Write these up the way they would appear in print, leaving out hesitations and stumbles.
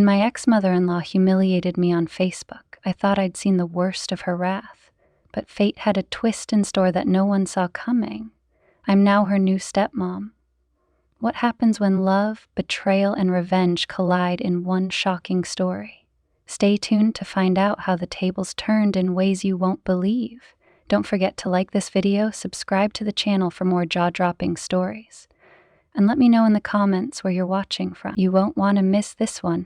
When my ex-mother-in-law humiliated me on Facebook, I thought I'd seen the worst of her wrath, but fate had a twist in store that no one saw coming. I'm now her new stepmom. What happens when love, betrayal, and revenge collide in one shocking story? Stay tuned to find out how the tables turned in ways you won't believe. Don't forget to like this video, subscribe to the channel for more jaw-dropping stories, and let me know in the comments where you're watching from. You won't want to miss this one.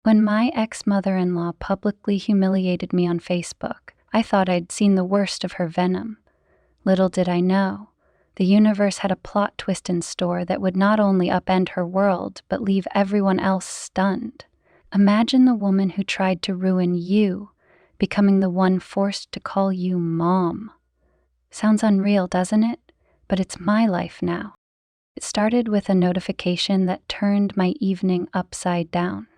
When my ex-mother-in-law publicly humiliated me on Facebook, I thought I'd seen the worst of her venom. Little did I know, the universe had a plot twist in store that would not only upend her world, but leave everyone else stunned. Imagine the woman who tried to ruin you, becoming the one forced to call you mom. Sounds unreal, doesn't it? But it's my life now. It started with a notification that turned my evening upside down.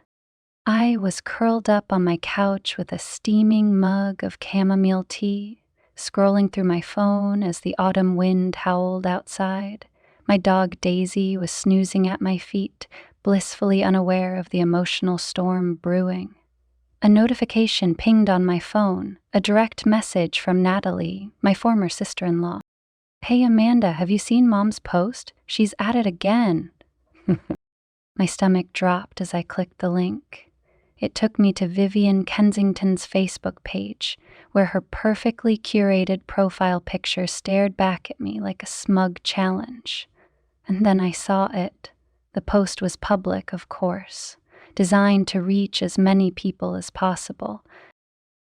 I was curled up on my couch with a steaming mug of chamomile tea, scrolling through my phone as the autumn wind howled outside. My dog Daisy was snoozing at my feet, blissfully unaware of the emotional storm brewing. A notification pinged on my phone, a direct message from Natalie, my former sister-in-law. "Hey Amanda, have you seen Mom's post? She's at it again." My stomach dropped as I clicked the link. It took me to Vivian Kensington's Facebook page, where her perfectly curated profile picture stared back at me like a smug challenge. And then I saw it. The post was public, of course, designed to reach as many people as possible.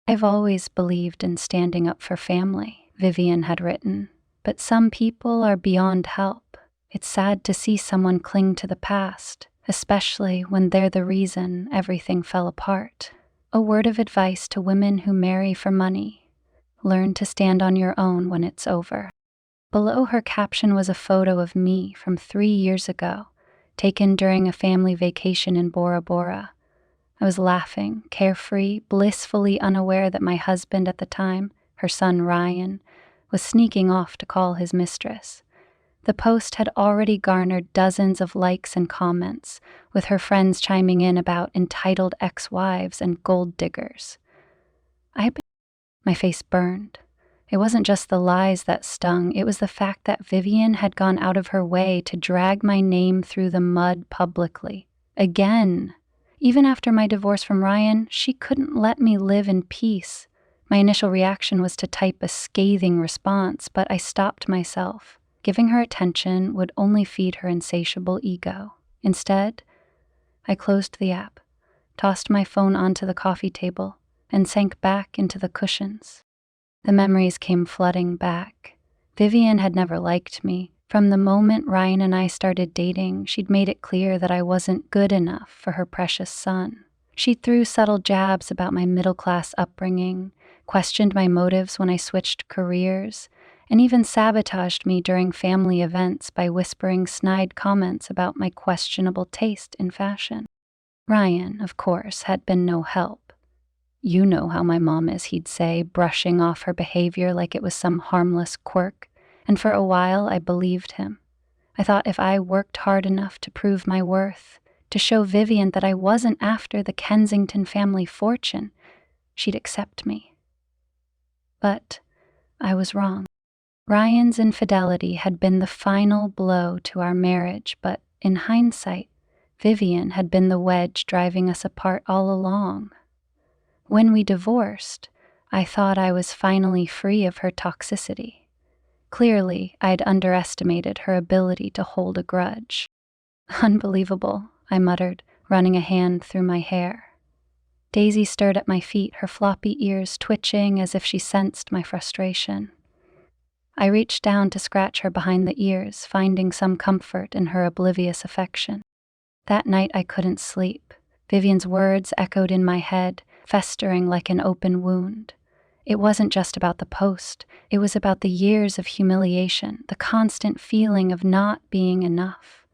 "I've always believed in standing up for family," Vivian had written, "but some people are beyond help. It's sad to see someone cling to the past, especially when they're the reason everything fell apart. A word of advice to women who marry for money: learn to stand on your own when it's over." Below her caption was a photo of me from 3 years ago, taken during a family vacation in Bora Bora. I was laughing, carefree, blissfully unaware that my husband at the time, her son Ryan, was sneaking off to call his mistress. The post had already garnered dozens of likes and comments, with her friends chiming in about entitled ex-wives and gold diggers. My face burned. It wasn't just the lies that stung, it was the fact that Vivian had gone out of her way to drag my name through the mud publicly. Again. Even after my divorce from Ryan, she couldn't let me live in peace. My initial reaction was to type a scathing response, but I stopped myself. Giving her attention would only feed her insatiable ego. Instead, I closed the app, tossed my phone onto the coffee table, and sank back into the cushions. The memories came flooding back. Vivian had never liked me. From the moment Ryan and I started dating, she'd made it clear that I wasn't good enough for her precious son. She threw subtle jabs about my middle-class upbringing, questioned my motives when I switched careers, and even sabotaged me during family events by whispering snide comments about my questionable taste in fashion. Ryan, of course, had been no help. "You know how my mom is," he'd say, brushing off her behavior like it was some harmless quirk, and for a while I believed him. I thought if I worked hard enough to prove my worth, to show Vivian that I wasn't after the Kensington family fortune, she'd accept me. But I was wrong. Ryan's infidelity had been the final blow to our marriage, but in hindsight, Vivian had been the wedge driving us apart all along. When we divorced, I thought I was finally free of her toxicity. Clearly, I'd underestimated her ability to hold a grudge. "Unbelievable," I muttered, running a hand through my hair. Daisy stirred at my feet, her floppy ears twitching as if she sensed my frustration. I reached down to scratch her behind the ears, finding some comfort in her oblivious affection. That night I couldn't sleep. Vivian's words echoed in my head, festering like an open wound. It wasn't just about the post. It was about the years of humiliation, the constant feeling of not being enough.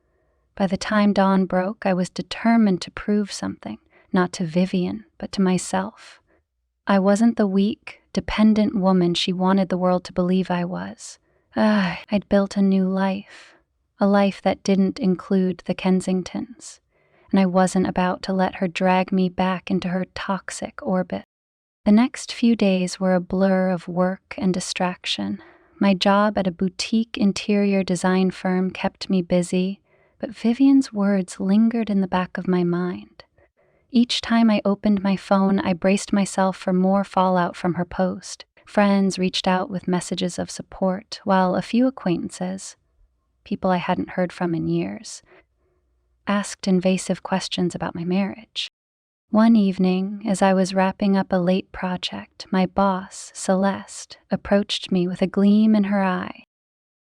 By the time dawn broke, I was determined to prove something, not to Vivian, but to myself. I wasn't the weak, dependent woman she wanted the world to believe I was. I'd built a new life, a life that didn't include the Kensingtons. and I wasn't about to let her drag me back into her toxic orbit. The next few days were a blur of work and distraction. My job at a boutique interior design firm kept me busy, but Vivian's words lingered in the back of my mind. Each time I opened my phone, I braced myself for more fallout from her post. Friends reached out with messages of support, while a few acquaintances, people I hadn't heard from in years, asked invasive questions about my marriage. One evening, as I was wrapping up a late project, my boss, Celeste, approached me with a gleam in her eye.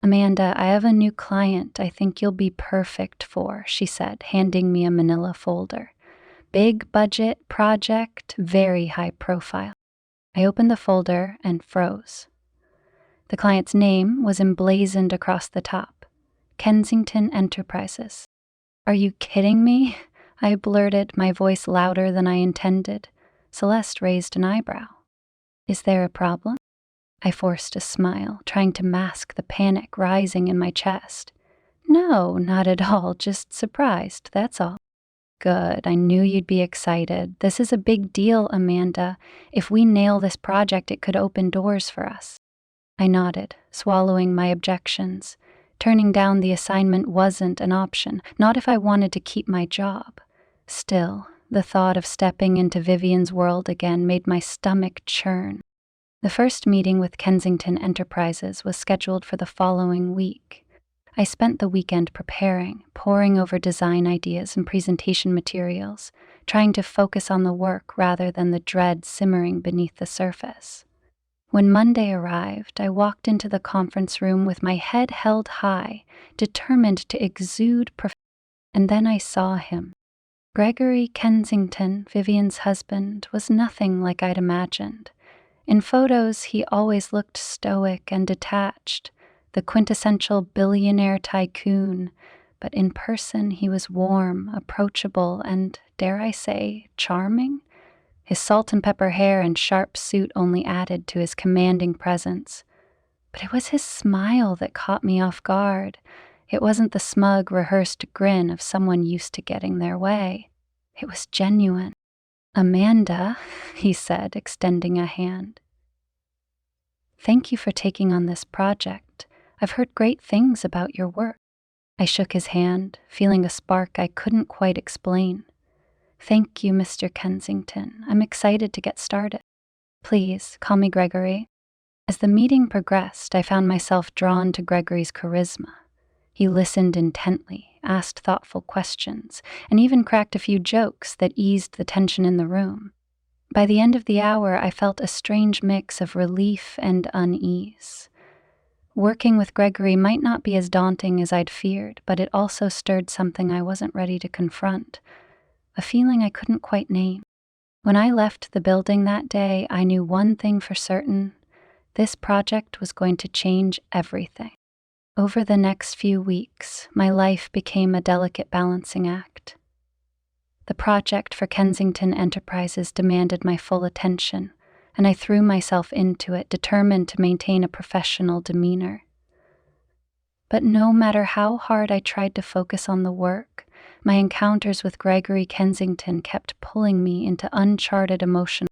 "Amanda, I have a new client I think you'll be perfect for," she said, handing me a manila folder. "Big budget project, very high profile." I opened the folder and froze. The client's name was emblazoned across the top: Kensington Enterprises. "Are you kidding me?" I blurted, my voice louder than I intended. Celeste raised an eyebrow. "Is there a problem?" I forced a smile, trying to mask the panic rising in my chest. "No, not at all, just surprised, that's all." "Good, I knew you'd be excited. This is a big deal, Amanda. If we nail this project, it could open doors for us." I nodded, swallowing my objections. Turning down the assignment wasn't an option, not if I wanted to keep my job. Still, the thought of stepping into Vivian's world again made my stomach churn. The first meeting with Kensington Enterprises was scheduled for the following week. I spent the weekend preparing, poring over design ideas and presentation materials, trying to focus on the work rather than the dread simmering beneath the surface. When Monday arrived, I walked into the conference room with my head held high, determined to exude and then I saw him. Gregory Kensington, Vivian's husband, was nothing like I'd imagined. In photos, he always looked stoic and detached, the quintessential billionaire tycoon, but in person he was warm, approachable, and, dare I say, charming. His salt and pepper hair and sharp suit only added to his commanding presence. But it was his smile that caught me off guard. It wasn't the smug, rehearsed grin of someone used to getting their way. It was genuine. "Amanda," he said, extending a hand. "Thank you for taking on this project. I've heard great things about your work." I shook his hand, feeling a spark I couldn't quite explain. "Thank you, Mr. Kensington. I'm excited to get started. Please, call me Gregory." As the meeting progressed, I found myself drawn to Gregory's charisma. He listened intently, asked thoughtful questions, and even cracked a few jokes that eased the tension in the room. By the end of the hour, I felt a strange mix of relief and unease. Working with Gregory might not be as daunting as I'd feared, but it also stirred something I wasn't ready to confront, a feeling I couldn't quite name. When I left the building that day, I knew one thing for certain: this project was going to change everything. Over the next few weeks, my life became a delicate balancing act. The project for Kensington Enterprises demanded my full attention, and I threw myself into it, determined to maintain a professional demeanor. But no matter how hard I tried to focus on the work, my encounters with Gregory Kensington kept pulling me into uncharted emotion.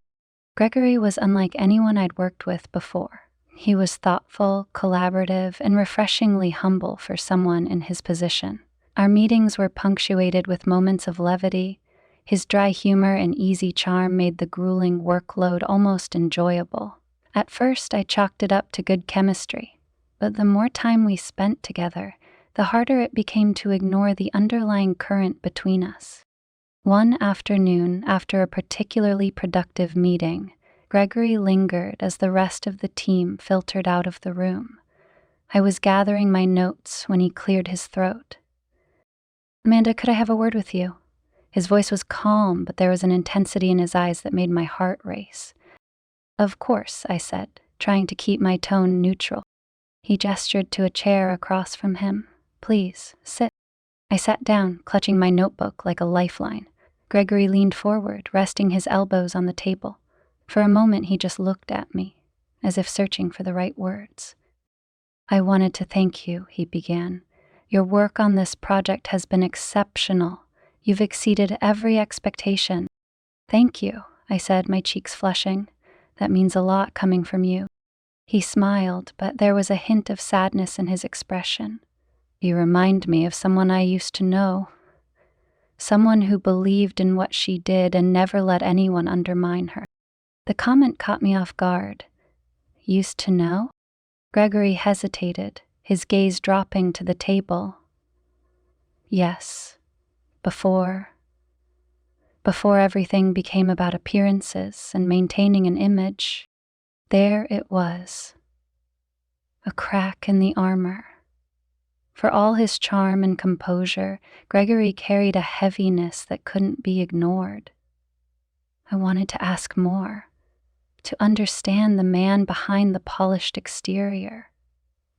Gregory was unlike anyone I'd worked with before. He was thoughtful, collaborative, and refreshingly humble for someone in his position. Our meetings were punctuated with moments of levity. His dry humor and easy charm made the grueling workload almost enjoyable. At first, I chalked it up to good chemistry, but the more time we spent together, the harder it became to ignore the underlying current between us. One afternoon, after a particularly productive meeting, Gregory lingered as the rest of the team filtered out of the room. I was gathering my notes when he cleared his throat. "Amanda, could I have a word with you?" His voice was calm, but there was an intensity in his eyes that made my heart race. "Of course," I said, trying to keep my tone neutral. He gestured to a chair across from him. "Please, sit." I sat down, clutching my notebook like a lifeline. Gregory leaned forward, resting his elbows on the table. For a moment, he just looked at me, as if searching for the right words. "I wanted to thank you," he began. "Your work on this project has been exceptional. You've exceeded every expectation. Thank you, I said, my cheeks flushing. That means a lot coming from you. He smiled, but there was a hint of sadness in his expression. You remind me of someone I used to know. Someone who believed in what she did and never let anyone undermine her. The comment caught me off guard. Used to know? Gregory hesitated, his gaze dropping to the table. Yes, before everything became about appearances and maintaining an image, there it was. A crack in the armor. For all his charm and composure, Gregory carried a heaviness that couldn't be ignored. I wanted to ask more, to understand the man behind the polished exterior,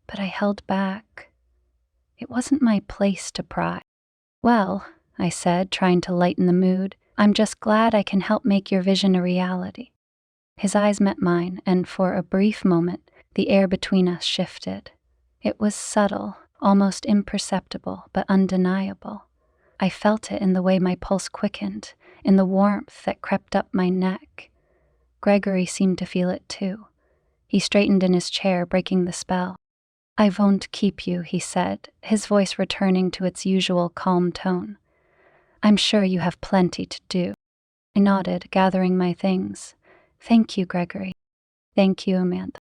but I held back. It wasn't my place to pry. Well, I said, trying to lighten the mood, I'm just glad I can help make your vision a reality. His eyes met mine, and for a brief moment, the air between us shifted. It was subtle, almost imperceptible, but undeniable. I felt it in the way my pulse quickened, in the warmth that crept up my neck. Gregory seemed to feel it too. He straightened in his chair, breaking the spell. I won't keep you, he said, his voice returning to its usual calm tone. I'm sure you have plenty to do. I nodded, gathering my things. Thank you, Gregory. Thank you, Amanda.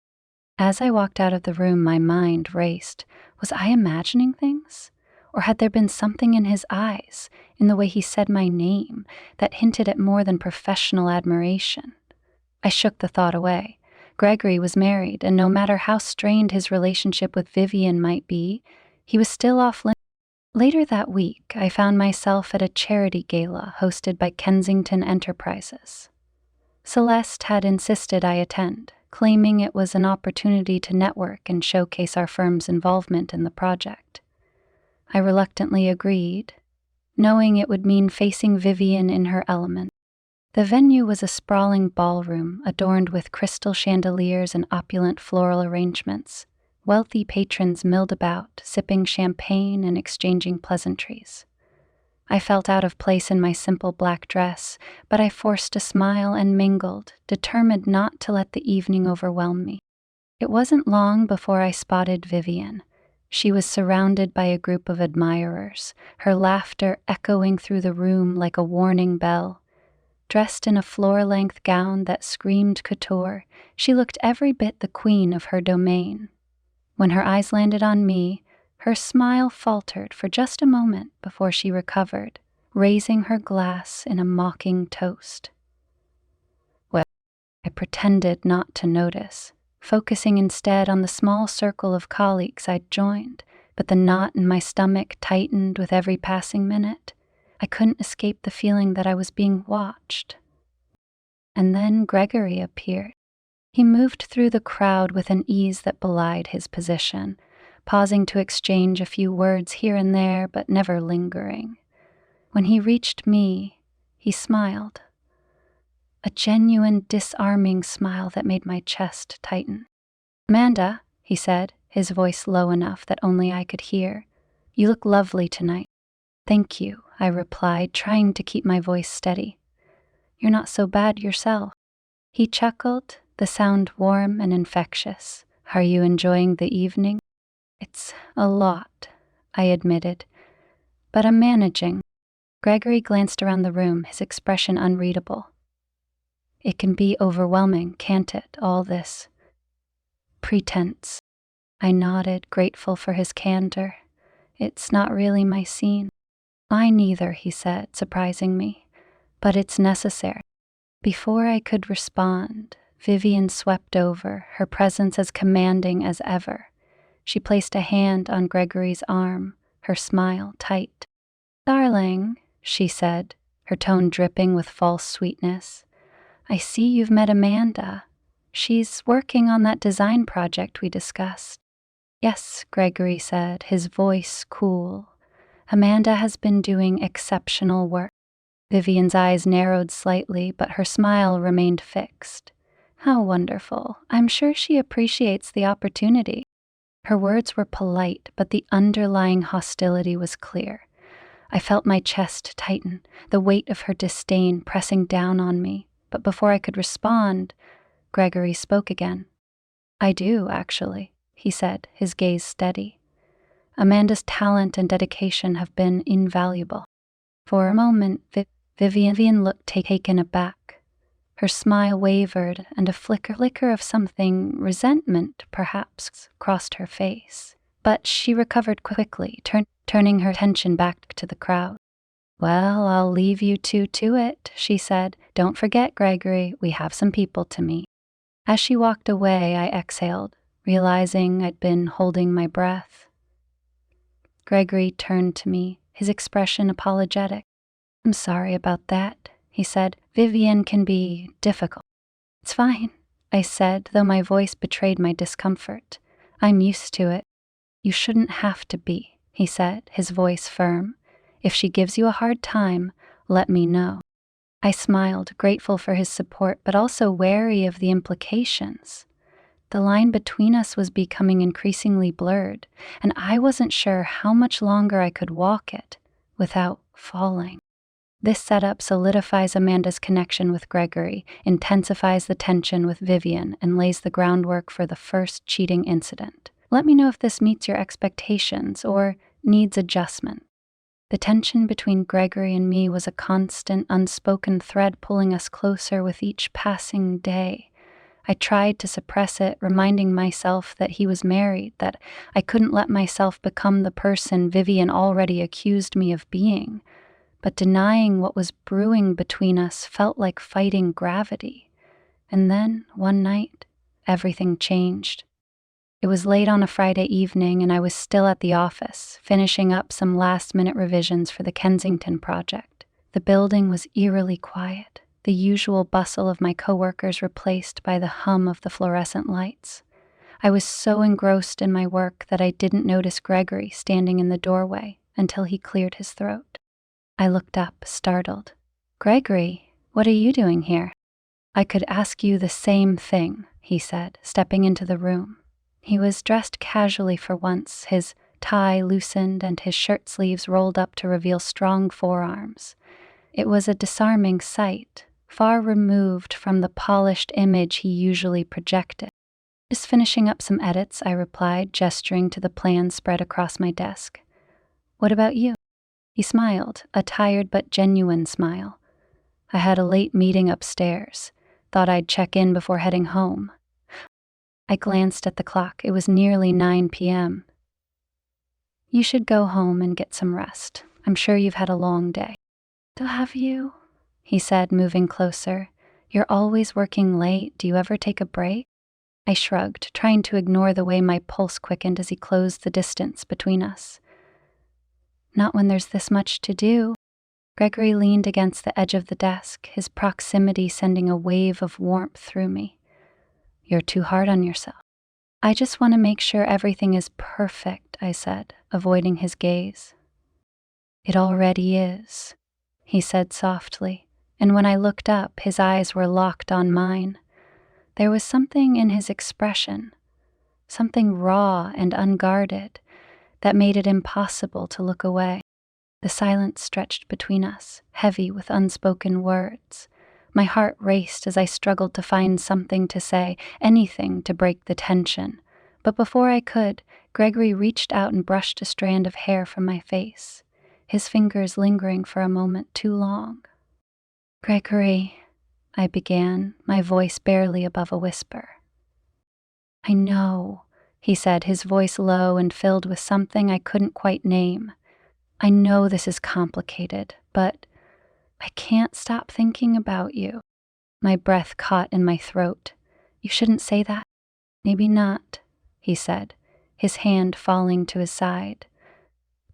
As I walked out of the room, my mind raced. Was I imagining things? Or had there been something in his eyes, in the way he said my name, that hinted at more than professional admiration? I shook the thought away. Gregory was married, and no matter how strained his relationship with Vivian might be, he was still off limits. Later that week, I found myself at a charity gala hosted by Kensington Enterprises. Celeste had insisted I attend, claiming it was an opportunity to network and showcase our firm's involvement in the project. I reluctantly agreed, knowing it would mean facing Vivian in her element. The venue was a sprawling ballroom adorned with crystal chandeliers and opulent floral arrangements. Wealthy patrons milled about, sipping champagne and exchanging pleasantries. I felt out of place in my simple black dress, but I forced a smile and mingled, determined not to let the evening overwhelm me. It wasn't long before I spotted Vivian. She was surrounded by a group of admirers, her laughter echoing through the room like a warning bell. Dressed in a floor-length gown that screamed couture, she looked every bit the queen of her domain. When her eyes landed on me, her smile faltered for just a moment before she recovered, raising her glass in a mocking toast. Well, I pretended not to notice, focusing instead on the small circle of colleagues I'd joined, but the knot in my stomach tightened with every passing minute. I couldn't escape the feeling that I was being watched. And then Gregory appeared. He moved through the crowd with an ease that belied his position, pausing to exchange a few words here and there, but never lingering. When he reached me, he smiled. A genuine, disarming smile that made my chest tighten. Amanda, he said, his voice low enough that only I could hear, you look lovely tonight. Thank you, I replied, trying to keep my voice steady. You're not so bad yourself. He chuckled, the sound warm and infectious. Are you enjoying the evening? It's a lot, I admitted, but I'm managing. Gregory glanced around the room, his expression unreadable. It can be overwhelming, can't it, all this pretense? I nodded, grateful for his candor. It's not really my scene. I neither, he said, surprising me, but it's necessary. Before I could respond, Vivian swept over, her presence as commanding as ever. She placed a hand on Gregory's arm, her smile tight. Darling, she said, her tone dripping with false sweetness, I see you've met Amanda. She's working on that design project we discussed. Yes, Gregory said, his voice cool. Amanda has been doing exceptional work. Vivian's eyes narrowed slightly, but her smile remained fixed. How wonderful. I'm sure she appreciates the opportunity. Her words were polite, but the underlying hostility was clear. I felt my chest tighten, the weight of her disdain pressing down on me. But before I could respond, Gregory spoke again. "I do, actually," he said, his gaze steady. "Amanda's talent and dedication have been invaluable." For a moment, Vivian looked taken aback. Her smile wavered, and a flicker of something, resentment perhaps, crossed her face. But she recovered quickly, turning her attention back to the crowd. "Well, I'll leave you two to it," she said. "Don't forget, Gregory, we have some people to meet." As she walked away, I exhaled, realizing I'd been holding my breath. Gregory turned to me, his expression apologetic. "I'm sorry about that," he said. "Vivian can be difficult." "It's fine," I said, though my voice betrayed my discomfort. "I'm used to it." "You shouldn't have to be," he said, his voice firm. "If she gives you a hard time, let me know." I smiled, grateful for his support, but also wary of the implications. The line between us was becoming increasingly blurred, and I wasn't sure how much longer I could walk it without falling. This setup solidifies Amanda's connection with Gregory, intensifies the tension with Vivian, and lays the groundwork for the first cheating incident. Let me know if this meets your expectations or needs adjustment. The tension between Gregory and me was a constant, unspoken thread pulling us closer with each passing day. I tried to suppress it, reminding myself that he was married, that I couldn't let myself become the person Vivian already accused me of being. But denying what was brewing between us felt like fighting gravity. And then, one night, everything changed. It was late on a Friday evening, and I was still at the office, finishing up some last-minute revisions for the Kensington project. The building was eerily quiet, the usual bustle of my coworkers replaced by the hum of the fluorescent lights. I was so engrossed in my work that I didn't notice Gregory standing in the doorway until he cleared his throat. I looked up, startled. "Gregory, what are you doing here?" "I could ask you the same thing," he said, stepping into the room. He was dressed casually for once, his tie loosened and his shirt sleeves rolled up to reveal strong forearms. It was a disarming sight, far removed from the polished image he usually projected. "Just finishing up some edits," I replied, gesturing to the plan spread across my desk. "What about you?" He smiled, a tired but genuine smile. "I had a late meeting upstairs. Thought I'd check in before heading home." I glanced at the clock. It was nearly 9 p.m. "You should go home and get some rest. I'm sure you've had a long day." "Still have you?" he said, moving closer. "You're always working late. Do you ever take a break?" I shrugged, trying to ignore the way my pulse quickened as he closed the distance between us. "Not when there's this much to do." Gregory leaned against the edge of the desk, his proximity sending a wave of warmth through me. "You're too hard on yourself." "I just want to make sure everything is perfect," I said, avoiding his gaze. "It already is," he said softly, and when I looked up, his eyes were locked on mine. There was something in his expression, something raw and unguarded, that made it impossible to look away. The silence stretched between us, heavy with unspoken words. My heart raced as I struggled to find something to say, anything to break the tension. But before I could, Gregory reached out and brushed a strand of hair from my face, his fingers lingering for a moment too long. "Gregory," I began, my voice barely above a whisper. "I know," he said, his voice low and filled with something I couldn't quite name. "I know this is complicated, but I can't stop thinking about you." My breath caught in my throat. "You shouldn't say that." "Maybe not," he said, his hand falling to his side.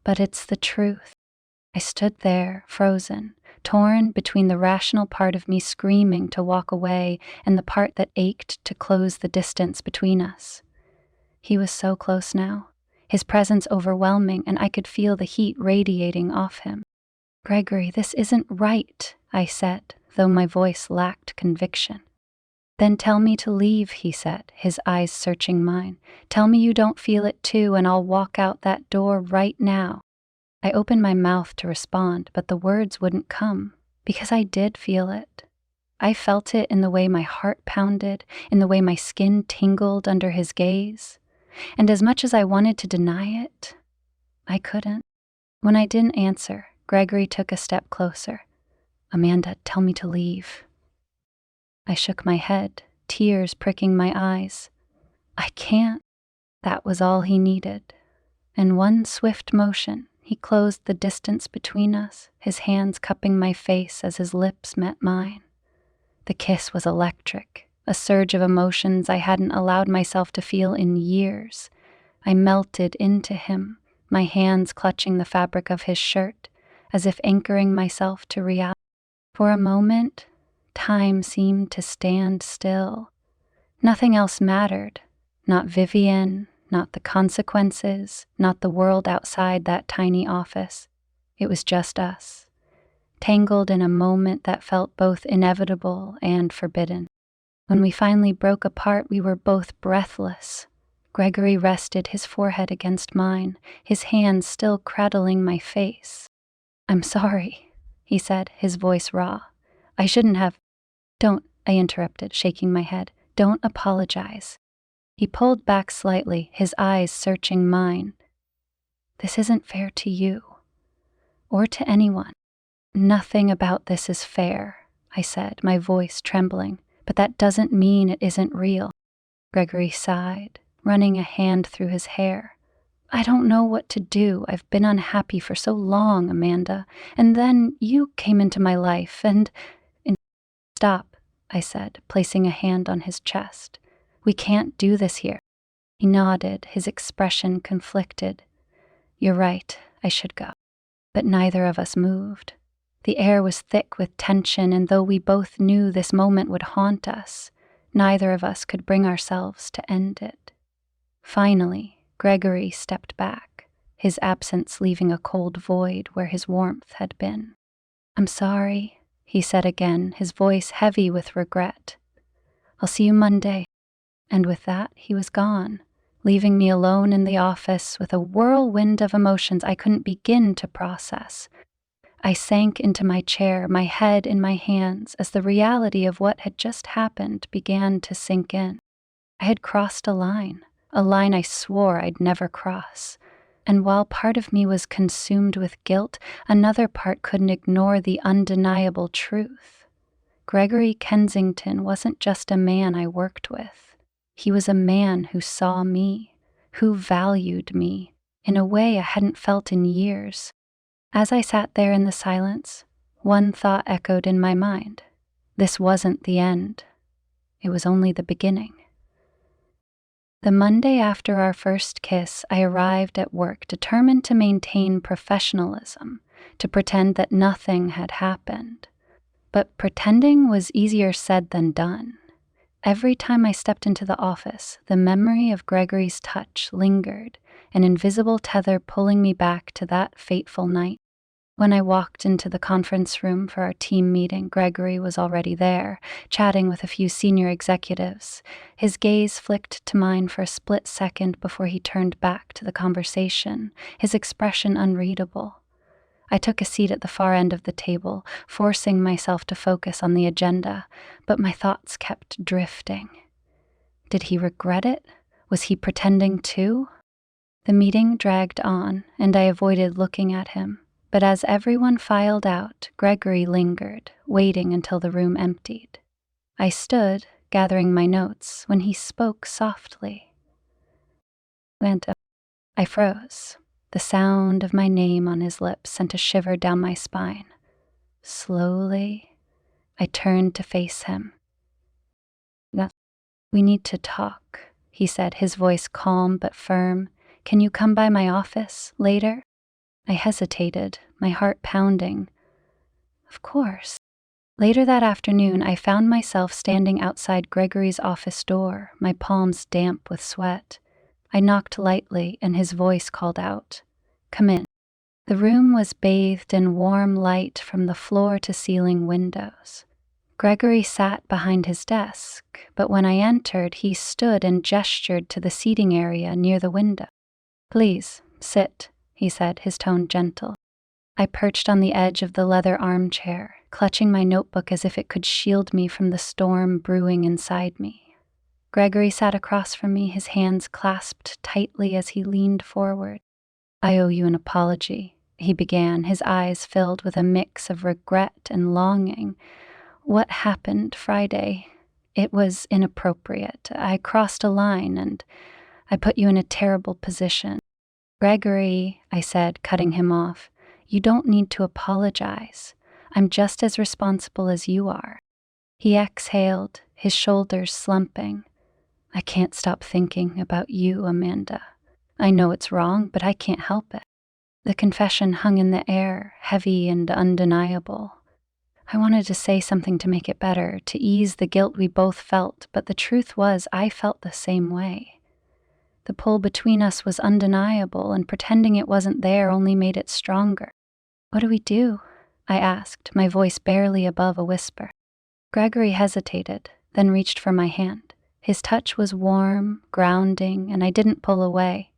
"But it's the truth." I stood there, frozen, torn between the rational part of me screaming to walk away and the part that ached to close the distance between us. He was so close now, his presence overwhelming, and I could feel the heat radiating off him. "Gregory, this isn't right," I said, though my voice lacked conviction. "Then tell me to leave," he said, his eyes searching mine. "Tell me you don't feel it too, and I'll walk out that door right now." I opened my mouth to respond, but the words wouldn't come, because I did feel it. I felt it in the way my heart pounded, in the way my skin tingled under his gaze. And as much as I wanted to deny it, I couldn't. When I didn't answer, Gregory took a step closer. "Amanda, tell me to leave." I shook my head, tears pricking my eyes. "I can't." That was all he needed. In one swift motion, he closed the distance between us, his hands cupping my face as his lips met mine. The kiss was electric, a surge of emotions I hadn't allowed myself to feel in years. I melted into him, my hands clutching the fabric of his shirt, as if anchoring myself to reality. For a moment, time seemed to stand still. Nothing else mattered. Not Vivian, not the consequences, not the world outside that tiny office. It was just us, tangled in a moment that felt both inevitable and forbidden. When we finally broke apart, we were both breathless. Gregory rested his forehead against mine, his hands still cradling my face. "I'm sorry," he said, his voice raw. "I shouldn't have—" "Don't," I interrupted, shaking my head. "Don't apologize." He pulled back slightly, his eyes searching mine. "This isn't fair to you, or to anyone." "Nothing about this is fair," I said, my voice trembling, "but that doesn't mean it isn't real." Gregory sighed, running a hand through his hair. "I don't know what to do. I've been unhappy for so long, Amanda. And then you came into my life and— Stop," I said, placing a hand on his chest. "We can't do this here." He nodded, his expression conflicted. "You're right, I should go." But neither of us moved. The air was thick with tension, and though we both knew this moment would haunt us, neither of us could bring ourselves to end it. Finally, Gregory stepped back, his absence leaving a cold void where his warmth had been. "I'm sorry," he said again, his voice heavy with regret. "I'll see you Monday." And with that, he was gone, leaving me alone in the office with a whirlwind of emotions I couldn't begin to process. I sank into my chair, my head in my hands, as the reality of what had just happened began to sink in. I had crossed a line I swore I'd never cross. And while part of me was consumed with guilt, another part couldn't ignore the undeniable truth. Gregory Kensington wasn't just a man I worked with. He was a man who saw me, who valued me, in a way I hadn't felt in years. As I sat there in the silence, one thought echoed in my mind. This wasn't the end. It was only the beginning. The Monday after our first kiss, I arrived at work determined to maintain professionalism, to pretend that nothing had happened. But pretending was easier said than done. Every time I stepped into the office, the memory of Gregory's touch lingered, an invisible tether pulling me back to that fateful night. When I walked into the conference room for our team meeting, Gregory was already there, chatting with a few senior executives. His gaze flicked to mine for a split second before he turned back to the conversation, his expression unreadable. I took a seat at the far end of the table, forcing myself to focus on the agenda, but my thoughts kept drifting. Did he regret it? Was he pretending too? The meeting dragged on, and I avoided looking at him. But as everyone filed out, Gregory lingered, waiting until the room emptied. I stood, gathering my notes, when he spoke softly. I froze. The sound of my name on his lips sent a shiver down my spine. Slowly, I turned to face him. "We need to talk," he said, his voice calm but firm. "Can you come by my office later?" I hesitated, my heart pounding. Of course. Later that afternoon, I found myself standing outside Gregory's office door, my palms damp with sweat. I knocked lightly, and his voice called out, "Come in." The room was bathed in warm light from the floor to ceiling windows. Gregory sat behind his desk, but when I entered, he stood and gestured to the seating area near the window. "Please, sit," he said, his tone gentle. I perched on the edge of the leather armchair, clutching my notebook as if it could shield me from the storm brewing inside me. Gregory sat across from me, his hands clasped tightly as he leaned forward. I owe you an apology, he began, his eyes filled with a mix of regret and longing. What happened Friday? It was inappropriate. I crossed a line and I put you in a terrible position. Gregory, I said, cutting him off, you don't need to apologize. I'm just as responsible as you are. He exhaled, his shoulders slumping. I can't stop thinking about you, Amanda. I know it's wrong, but I can't help it. The confession hung in the air, heavy and undeniable. I wanted to say something to make it better, to ease the guilt we both felt, but the truth was I felt the same way. The pull between us was undeniable, and pretending it wasn't there only made it stronger. What do we do? I asked, my voice barely above a whisper. Gregory hesitated, then reached for my hand. His touch was warm, grounding, and I didn't pull away.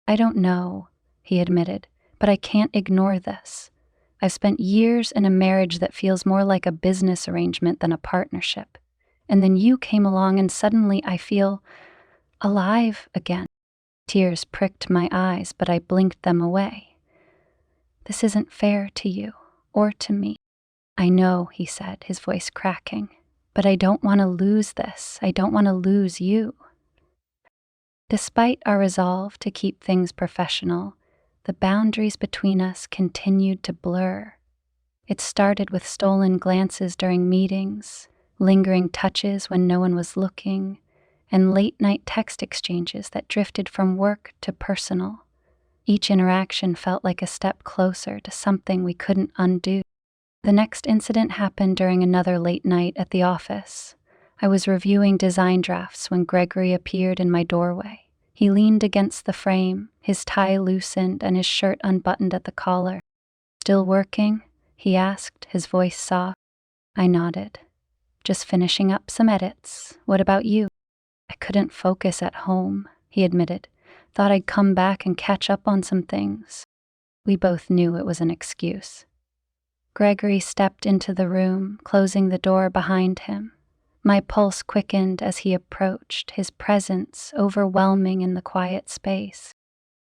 I don't know, he admitted, but I can't ignore this. I've spent years in a marriage that feels more like a business arrangement than a partnership. And then you came along and suddenly I feel alive again. Tears pricked my eyes, but I blinked them away. This isn't fair to you, or to me. I know, he said, his voice cracking, but I don't want to lose this. I don't want to lose you. Despite our resolve to keep things professional, the boundaries between us continued to blur. It started with stolen glances during meetings, lingering touches when no one was looking, and late-night text exchanges that drifted from work to personal. Each interaction felt like a step closer to something we couldn't undo. The next incident happened during another late night at the office. I was reviewing design drafts when Gregory appeared in my doorway. He leaned against the frame, his tie loosened and his shirt unbuttoned at the collar. Still working? He asked, his voice soft. I nodded. Just finishing up some edits. What about you? I couldn't focus at home, he admitted. Thought I'd come back and catch up on some things. We both knew it was an excuse. Gregory stepped into the room, closing the door behind him. My pulse quickened as he approached, his presence overwhelming in the quiet space.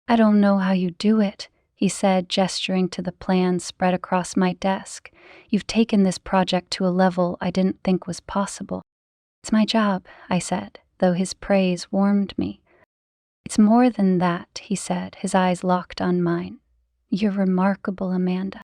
I don't know how you do it, he said, gesturing to the plans spread across my desk. You've taken this project to a level I didn't think was possible. It's my job, I said, though his praise warmed me. It's more than that, he said, his eyes locked on mine. You're remarkable, Amanda.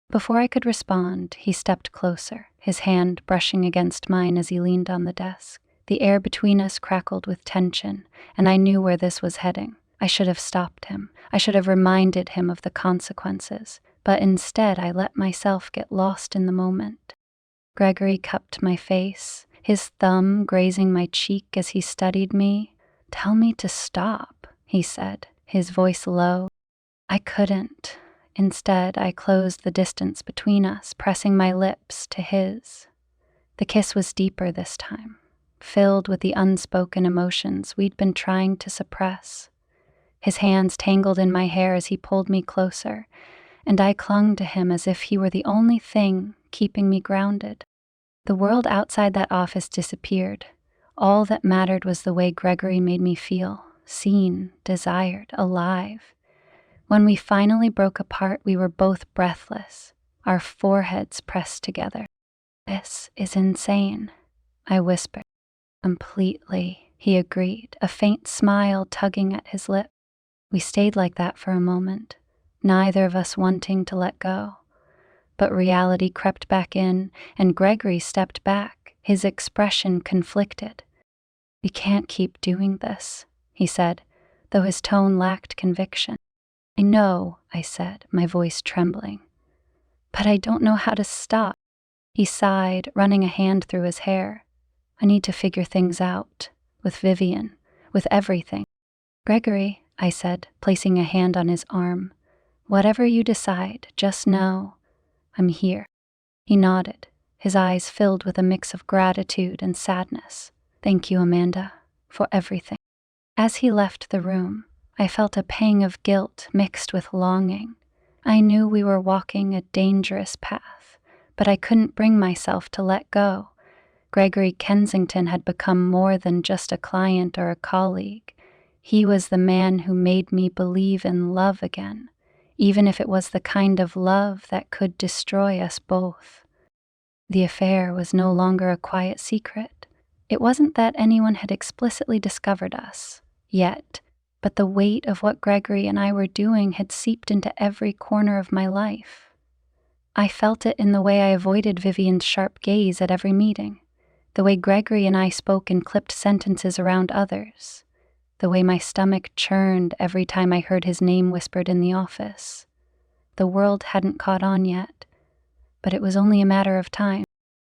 Before I could respond, he stepped closer, his hand brushing against mine as he leaned on the desk. The air between us crackled with tension, and I knew where this was heading. I should have stopped him. I should have reminded him of the consequences, but instead I let myself get lost in the moment. Gregory cupped my face, his thumb grazing my cheek as he studied me. Tell me to stop, he said, his voice low. I couldn't. Instead, I closed the distance between us, pressing my lips to his. The kiss was deeper this time, filled with the unspoken emotions we'd been trying to suppress. His hands tangled in my hair as he pulled me closer, and I clung to him as if he were the only thing keeping me grounded. The world outside that office disappeared. All that mattered was the way Gregory made me feel, seen, desired, alive. When we finally broke apart, we were both breathless, our foreheads pressed together. This is insane, I whispered. Completely, he agreed, a faint smile tugging at his lip. We stayed like that for a moment, neither of us wanting to let go. But reality crept back in, and Gregory stepped back, his expression conflicted. We can't keep doing this, he said, though his tone lacked conviction. I know, I said, my voice trembling. But I don't know how to stop. He sighed, running a hand through his hair. I need to figure things out, with Vivian, with everything. Gregory, I said, placing a hand on his arm. Whatever you decide, just know I'm here. He nodded, his eyes filled with a mix of gratitude and sadness. Thank you, Amanda, for everything. As he left the room, I felt a pang of guilt mixed with longing. I knew we were walking a dangerous path, but I couldn't bring myself to let go. Gregory Kensington had become more than just a client or a colleague. He was the man who made me believe in love again, even if it was the kind of love that could destroy us both. The affair was no longer a quiet secret. It wasn't that anyone had explicitly discovered us, yet, but the weight of what Gregory and I were doing had seeped into every corner of my life. I felt it in the way I avoided Vivian's sharp gaze at every meeting, the way Gregory and I spoke in clipped sentences around others, the way my stomach churned every time I heard his name whispered in the office. The world hadn't caught on yet, but it was only a matter of time.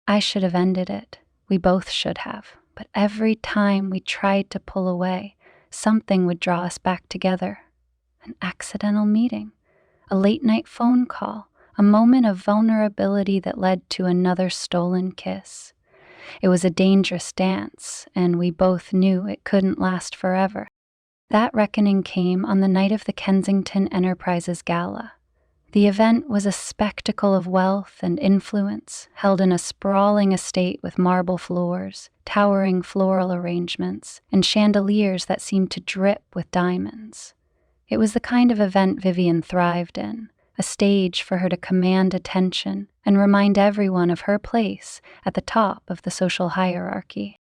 I should have ended it. We both should have. But every time we tried to pull away, something would draw us back together. An accidental meeting, a late-night phone call, a moment of vulnerability that led to another stolen kiss. It was a dangerous dance, and we both knew it couldn't last forever. That reckoning came on the night of the Kensington Enterprises Gala. The event was a spectacle of wealth and influence, held in a sprawling estate with marble floors, towering floral arrangements, and chandeliers that seemed to drip with diamonds. It was the kind of event Vivian thrived in, a stage for her to command attention and remind everyone of her place at the top of the social hierarchy.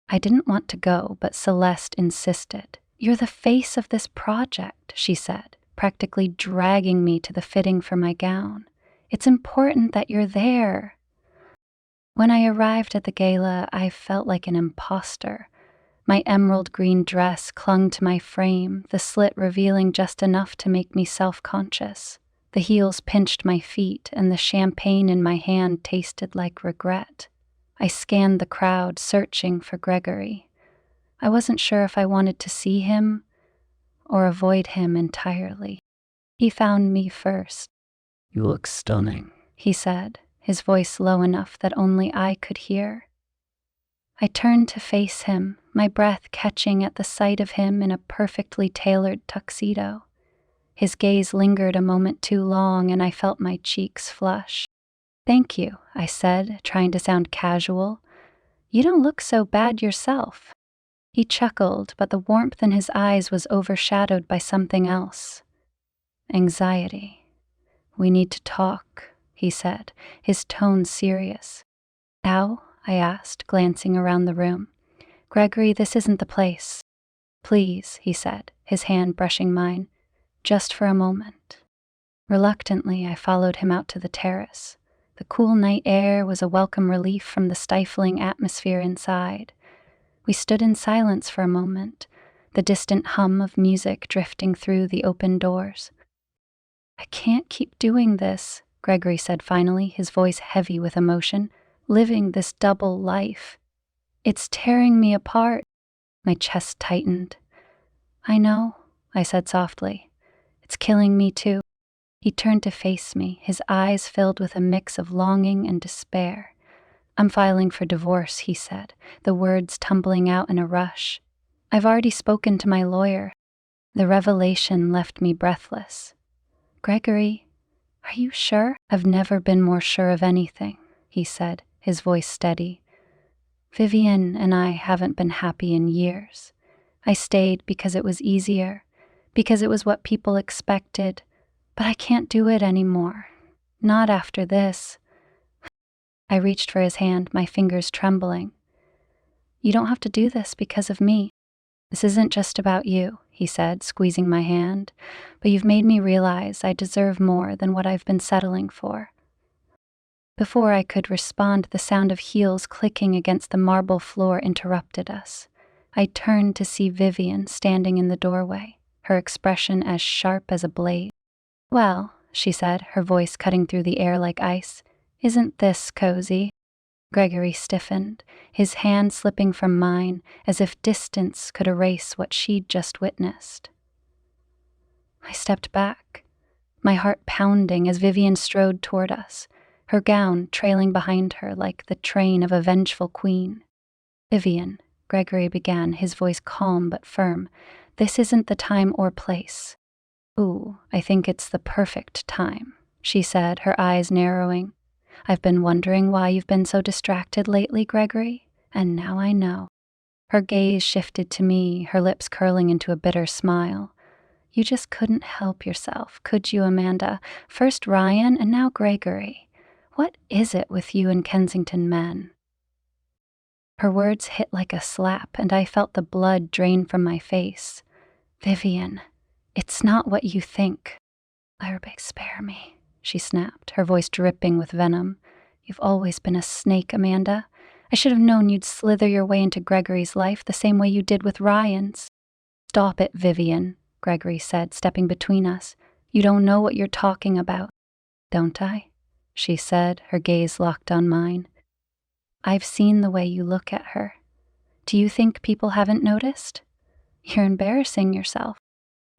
I didn't want to go, but Celeste insisted. "You're the face of this project," she said, practically dragging me to the fitting for my gown. "It's important that you're there." When I arrived at the gala, I felt like an imposter. My emerald green dress clung to my frame, the slit revealing just enough to make me self-conscious. The heels pinched my feet, and the champagne in my hand tasted like regret. I scanned the crowd, searching for Gregory. I wasn't sure if I wanted to see him or avoid him entirely. He found me first. "You look stunning," he said, his voice low enough that only I could hear. I turned to face him, my breath catching at the sight of him in a perfectly tailored tuxedo. His gaze lingered a moment too long, and I felt my cheeks flush. "Thank you," I said, trying to sound casual. "You don't look so bad yourself." He chuckled, but the warmth in his eyes was overshadowed by something else. Anxiety. "We need to talk," he said, his tone serious. "How?" I asked, glancing around the room. "Gregory, this isn't the place." "Please," he said, his hand brushing mine. "Just for a moment." Reluctantly, I followed him out to the terrace. The cool night air was a welcome relief from the stifling atmosphere inside. We stood in silence for a moment, the distant hum of music drifting through the open doors. "I can't keep doing this," Gregory said finally, his voice heavy with emotion. "Living this double life. It's tearing me apart." My chest tightened. "I know," I said softly. "It's killing me too." He turned to face me, his eyes filled with a mix of longing and despair. "I'm filing for divorce," he said, the words tumbling out in a rush. "I've already spoken to my lawyer." The revelation left me breathless. "Gregory, are you sure?" "I've never been more sure of anything," he said, his voice steady. "Vivian and I haven't been happy in years. I stayed because it was easier, because it was what people expected, but I can't do it anymore. Not after this." I reached for his hand, my fingers trembling. "You don't have to do this because of me. This isn't just about you," he said, squeezing my hand, "but you've made me realize I deserve more than what I've been settling for." Before I could respond, the sound of heels clicking against the marble floor interrupted us. I turned to see Vivian standing in the doorway, her expression as sharp as a blade. "Well," she said, her voice cutting through the air like ice, "isn't this cozy?" Gregory stiffened, his hand slipping from mine as if distance could erase what she'd just witnessed. I stepped back, my heart pounding as Vivian strode toward us, her gown trailing behind her like the train of a vengeful queen. "Vivian," Gregory began, his voice calm but firm, This isn't the time or place. Ooh, I think it's the perfect time, she said, her eyes narrowing. I've been wondering why you've been so distracted lately, Gregory, and now I know. Her gaze shifted to me, her lips curling into a bitter smile. You just couldn't help yourself, could you, Amanda? First Ryan and now Gregory. What is it with you and Kensington men? Her words hit like a slap, and I felt the blood drain from my face. Vivian, it's not what you think. Larrabee, spare me, she snapped, her voice dripping with venom. You've always been a snake, Amanda. I should have known you'd slither your way into Gregory's life the same way you did with Ryan's. Stop it, Vivian, Gregory said, stepping between us. You don't know what you're talking about. Don't I? She said, her gaze locked on mine. I've seen the way you look at her. Do you think people haven't noticed? You're embarrassing yourself.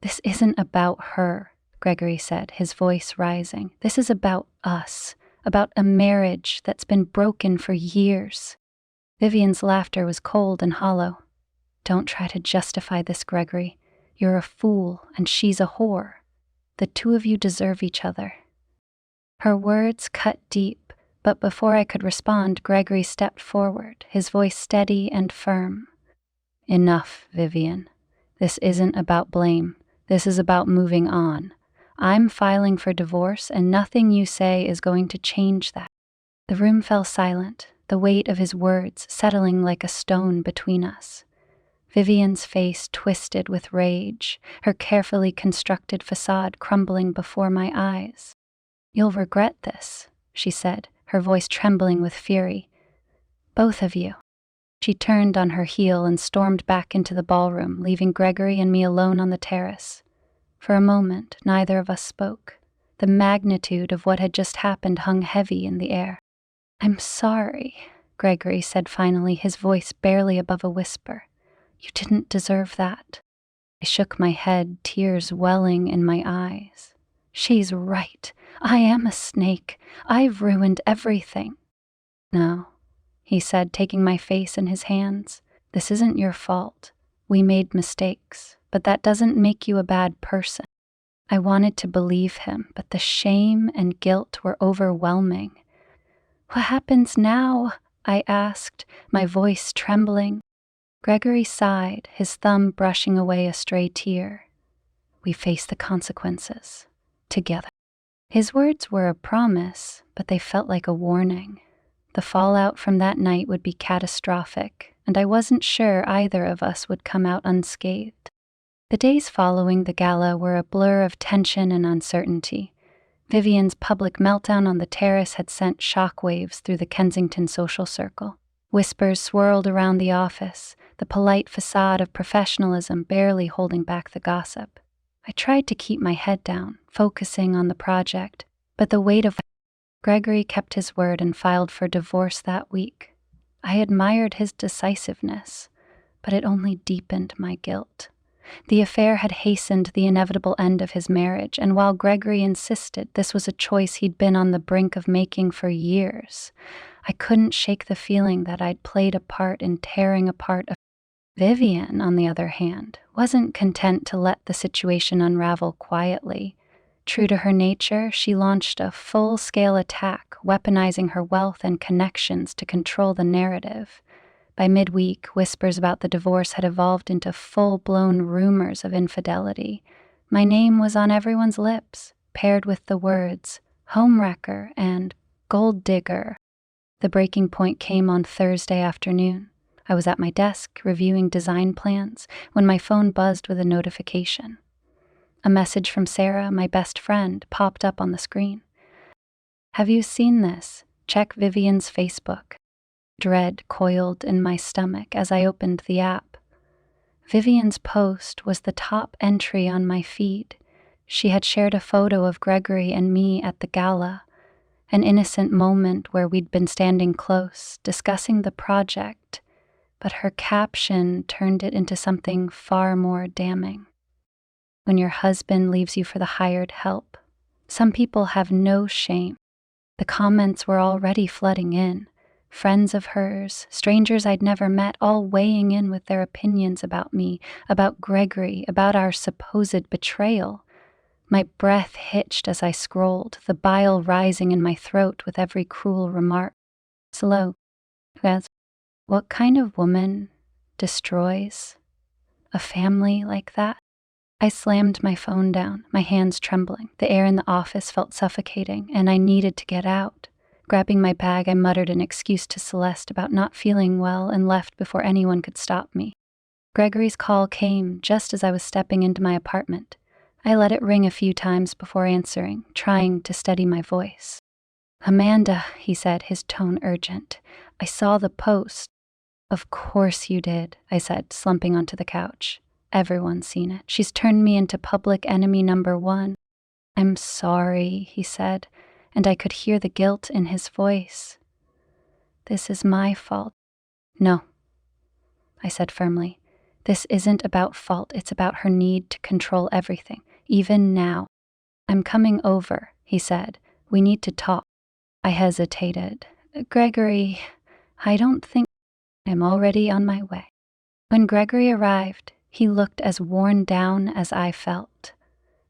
This isn't about her, Gregory said, his voice rising. This is about us, about a marriage that's been broken for years. Vivian's laughter was cold and hollow. Don't try to justify this, Gregory. You're a fool, and she's a whore. The two of you deserve each other. Her words cut deep, but before I could respond, Gregory stepped forward, his voice steady and firm. Enough, Vivian. This isn't about blame. This is about moving on. I'm filing for divorce, and nothing you say is going to change that. The room fell silent, the weight of his words settling like a stone between us. Vivian's face twisted with rage, her carefully constructed facade crumbling before my eyes. You'll regret this, she said, her voice trembling with fury. Both of you. She turned on her heel and stormed back into the ballroom, leaving Gregory and me alone on the terrace. For a moment, neither of us spoke. The magnitude of what had just happened hung heavy in the air. I'm sorry, Gregory said finally, his voice barely above a whisper. You didn't deserve that. I shook my head, tears welling in my eyes. She's right. I am a snake. I've ruined everything. No, he said, taking my face in his hands. This isn't your fault. We made mistakes, but that doesn't make you a bad person. I wanted to believe him, but the shame and guilt were overwhelming. What happens now? I asked, my voice trembling. Gregory sighed, his thumb brushing away a stray tear. We face the consequences. Together. His words were a promise, but they felt like a warning. The fallout from that night would be catastrophic, and I wasn't sure either of us would come out unscathed. The days following the gala were a blur of tension and uncertainty. Vivian's public meltdown on the terrace had sent shockwaves through the Kensington social circle. Whispers swirled around the office, the polite facade of professionalism barely holding back the gossip. I tried to keep my head down, focusing on the project, but the weight of Gregory kept his word and filed for divorce that week. I admired his decisiveness, but it only deepened my guilt. The affair had hastened the inevitable end of his marriage, and while Gregory insisted this was a choice he'd been on the brink of making for years, I couldn't shake the feeling that I'd played a part in tearing apart a Vivian, on the other hand, wasn't content to let the situation unravel quietly. True to her nature, she launched a full-scale attack, weaponizing her wealth and connections to control the narrative. By midweek, whispers about the divorce had evolved into full-blown rumors of infidelity. My name was on everyone's lips, paired with the words homewrecker and gold digger. The breaking point came on Thursday afternoon. I was at my desk, reviewing design plans, when my phone buzzed with a notification. A message from Sarah, my best friend, popped up on the screen. Have you seen this? Check Vivian's Facebook. Dread coiled in my stomach as I opened the app. Vivian's post was the top entry on my feed. She had shared a photo of Gregory and me at the gala, an innocent moment where we'd been standing close, discussing the project, but her caption turned it into something far more damning. When your husband leaves you for the hired help, some people have no shame. The comments were already flooding in. Friends of hers, strangers I'd never met, all weighing in with their opinions about me, about Gregory, about our supposed betrayal. My breath hitched as I scrolled, the bile rising in my throat with every cruel remark. Slow. What kind of woman destroys a family like that? I slammed my phone down, my hands trembling. The air in the office felt suffocating, and I needed to get out. Grabbing my bag, I muttered an excuse to Celeste about not feeling well and left before anyone could stop me. Gregory's call came just as I was stepping into my apartment. I let it ring a few times before answering, trying to steady my voice. "Amanda," he said, his tone urgent. "I saw the post." "Of course you did," I said, slumping onto the couch. "Everyone's seen it. She's turned me into public enemy number one." "I'm sorry," he said, and I could hear the guilt in his voice. "This is my fault." "No," I said firmly. "This isn't about fault. It's about her need to control everything, even now." "I'm coming over," he said. "We need to talk." I hesitated. "Gregory, I don't think—" "I'm already on my way." When Gregory arrived, he looked as worn down as I felt.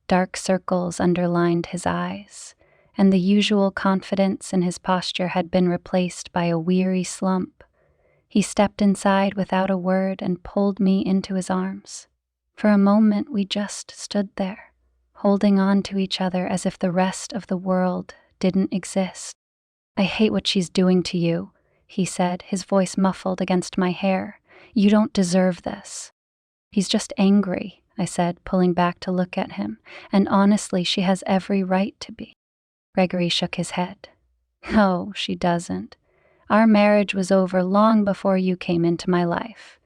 Dark circles underlined his eyes, and the usual confidence in his posture had been replaced by a weary slump. He stepped inside without a word and pulled me into his arms. For a moment, we just stood there, holding on to each other as if the rest of the world didn't exist. "I hate what she's doing to you," he said, his voice muffled against my hair. "You don't deserve this." "He's just angry," I said, pulling back to look at him, "and honestly, she has every right to be." Gregory shook his head. "No, she doesn't. Our marriage was over long before you came into my life.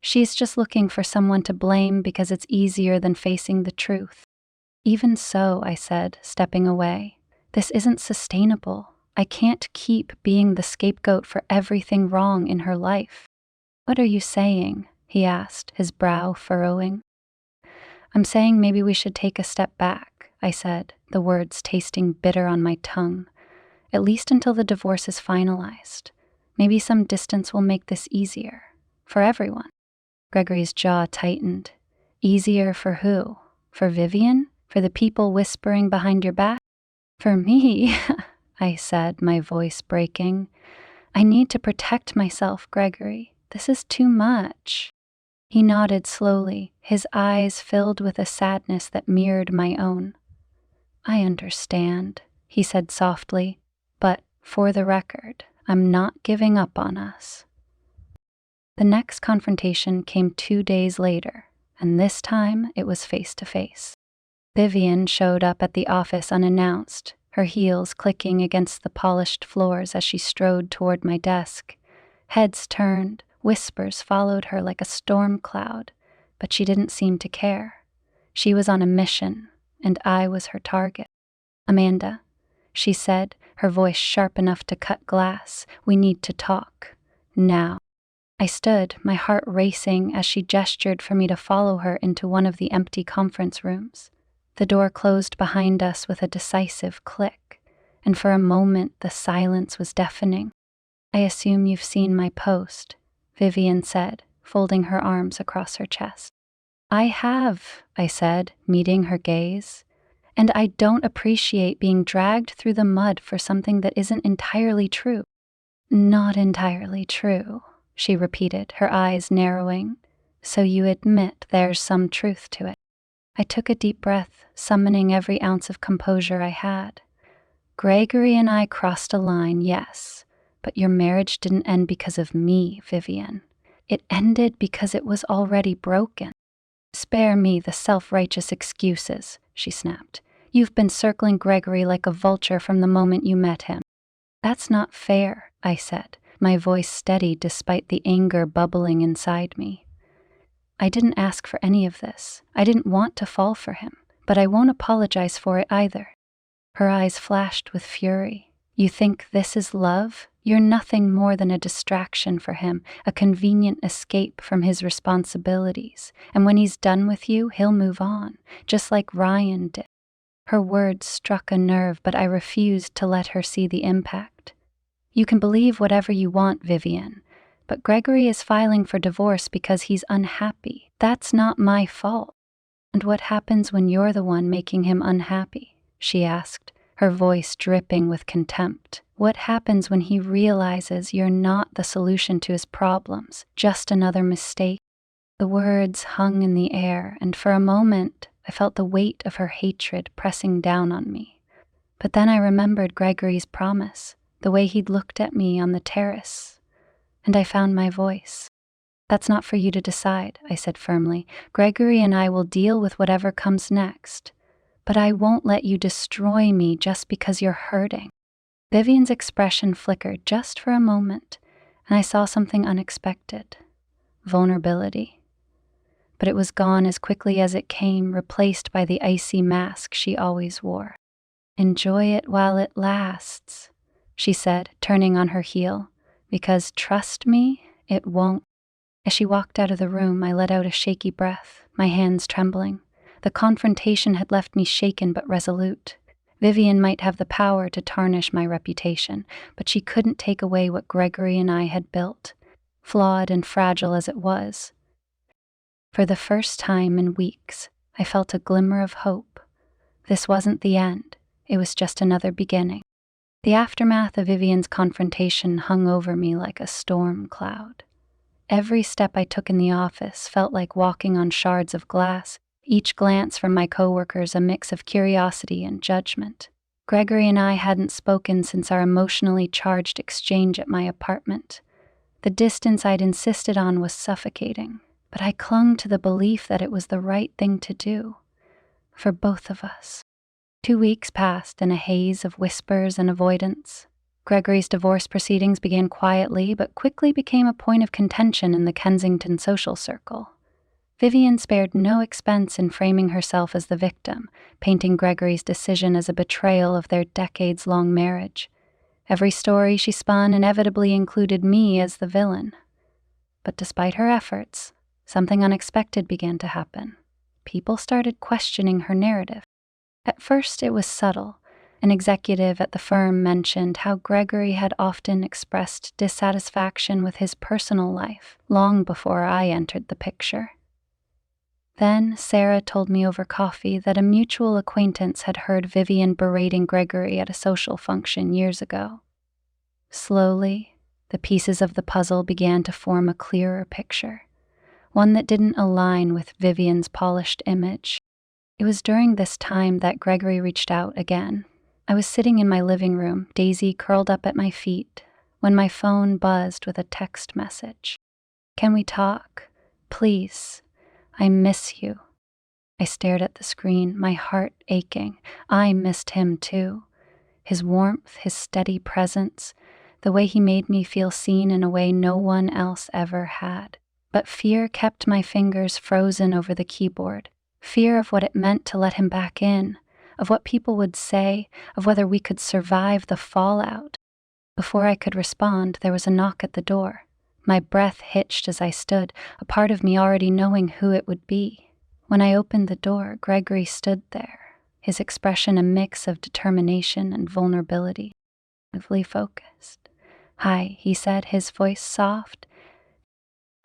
She's just looking for someone to blame because it's easier than facing the truth." "Even so," I said, stepping away, "this isn't sustainable. I can't keep being the scapegoat for everything wrong in her life." "What are you saying?" he asked, his brow furrowing. "I'm saying maybe we should take a step back," I said, the words tasting bitter on my tongue. "At least until the divorce is finalized. Maybe some distance will make this easier. For everyone." Gregory's jaw tightened. "Easier for who? For Vivian? For the people whispering behind your back?" "For me," I said, my voice breaking. "I need to protect myself, Gregory. This is too much." He nodded slowly, his eyes filled with a sadness that mirrored my own. "I understand," he said softly, "but for the record, I'm not giving up on us." The next confrontation came 2 days later, and this time it was face to face. Vivian showed up at the office unannounced, her heels clicking against the polished floors as she strode toward my desk. Heads turned, whispers followed her like a storm cloud, but she didn't seem to care. She was on a mission, and I was her target. "Amanda," she said, her voice sharp enough to cut glass, "we need to talk. Now." I stood, my heart racing as she gestured for me to follow her into one of the empty conference rooms. The door closed behind us with a decisive click, and for a moment the silence was deafening. "I assume you've seen my post," Vivian said, folding her arms across her chest. "I have," I said, meeting her gaze. "And I don't appreciate being dragged through the mud for something that isn't entirely true." "Not entirely true," she repeated, her eyes narrowing. "So you admit there's some truth to it." I took a deep breath, summoning every ounce of composure I had. "Gregory and I crossed a line, yes, but your marriage didn't end because of me, Vivian. It ended because it was already broken." "Spare me the self-righteous excuses," she snapped. "You've been circling Gregory like a vulture from the moment you met him." "That's not fair," I said, my voice steady despite the anger bubbling inside me. "I didn't ask for any of this. I didn't want to fall for him, but I won't apologize for it either." Her eyes flashed with fury. "You think this is love? You're nothing more than a distraction for him, a convenient escape from his responsibilities. And when he's done with you, he'll move on, just like Ryan did." Her words struck a nerve, but I refused to let her see the impact. You can believe whatever you want, Vivian, but Gregory is filing for divorce because he's unhappy. That's not my fault. And what happens when you're the one making him unhappy? She asked, her voice dripping with contempt. What happens when he realizes you're not the solution to his problems, just another mistake? The words hung in the air, and for a moment I felt the weight of her hatred pressing down on me. But then I remembered Gregory's promise, the way he'd looked at me on the terrace, and I found my voice. That's not for you to decide, I said firmly. Gregory and I will deal with whatever comes next. But I won't let you destroy me just because you're hurting. Vivian's expression flickered just for a moment, and I saw something unexpected. Vulnerability. But it was gone as quickly as it came, replaced by the icy mask she always wore. Enjoy it while it lasts, she said, turning on her heel, because trust me, it won't. As she walked out of the room, I let out a shaky breath, my hands trembling. The confrontation had left me shaken but resolute. Vivian might have the power to tarnish my reputation, but she couldn't take away what Gregory and I had built, flawed and fragile as it was. For the first time in weeks, I felt a glimmer of hope. This wasn't the end, it was just another beginning. The aftermath of Vivian's confrontation hung over me like a storm cloud. Every step I took in the office felt like walking on shards of glass, each glance from my coworkers a mix of curiosity and judgment. Gregory and I hadn't spoken since our emotionally charged exchange at my apartment. The distance I'd insisted on was suffocating, but I clung to the belief that it was the right thing to do, for both of us. 2 weeks passed in a haze of whispers and avoidance. Gregory's divorce proceedings began quietly, but quickly became a point of contention in the Kensington social circle. Vivian spared no expense in framing herself as the victim, painting Gregory's decision as a betrayal of their decades-long marriage. Every story she spun inevitably included me as the villain. But despite her efforts, something unexpected began to happen. People started questioning her narrative. At first, it was subtle. An executive at the firm mentioned how Gregory had often expressed dissatisfaction with his personal life long before I entered the picture. Then Sarah told me over coffee that a mutual acquaintance had heard Vivian berating Gregory at a social function years ago. Slowly, the pieces of the puzzle began to form a clearer picture, one that didn't align with Vivian's polished image. It was during this time that Gregory reached out again. I was sitting in my living room, Daisy curled up at my feet, when my phone buzzed with a text message. "Can we talk? Please. I miss you." I stared at the screen, my heart aching. I missed him too. His warmth, his steady presence, the way he made me feel seen in a way no one else ever had. But fear kept my fingers frozen over the keyboard. Fear of what it meant to let him back in, of what people would say, of whether we could survive the fallout. Before I could respond, there was a knock at the door. My breath hitched as I stood, a part of me already knowing who it would be. When I opened the door, Gregory stood there, his expression a mix of determination and vulnerability, actively focused. "Hi," he said, his voice soft.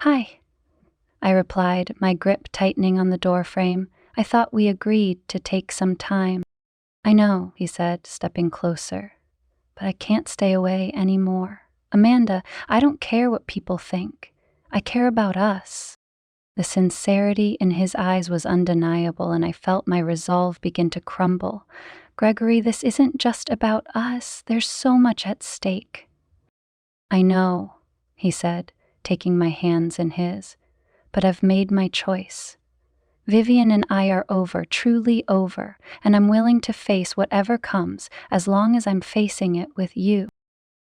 "Hi," I replied, my grip tightening on the door frame. "I thought we agreed to take some time." "I know," he said, stepping closer, "but I can't stay away anymore. Amanda, I don't care what people think. I care about us." The sincerity in his eyes was undeniable, and I felt my resolve begin to crumble. "Gregory, this isn't just about us. There's so much at stake." "I know," he said, taking my hands in his, "but I've made my choice. Vivian and I are over, truly over, and I'm willing to face whatever comes as long as I'm facing it with you."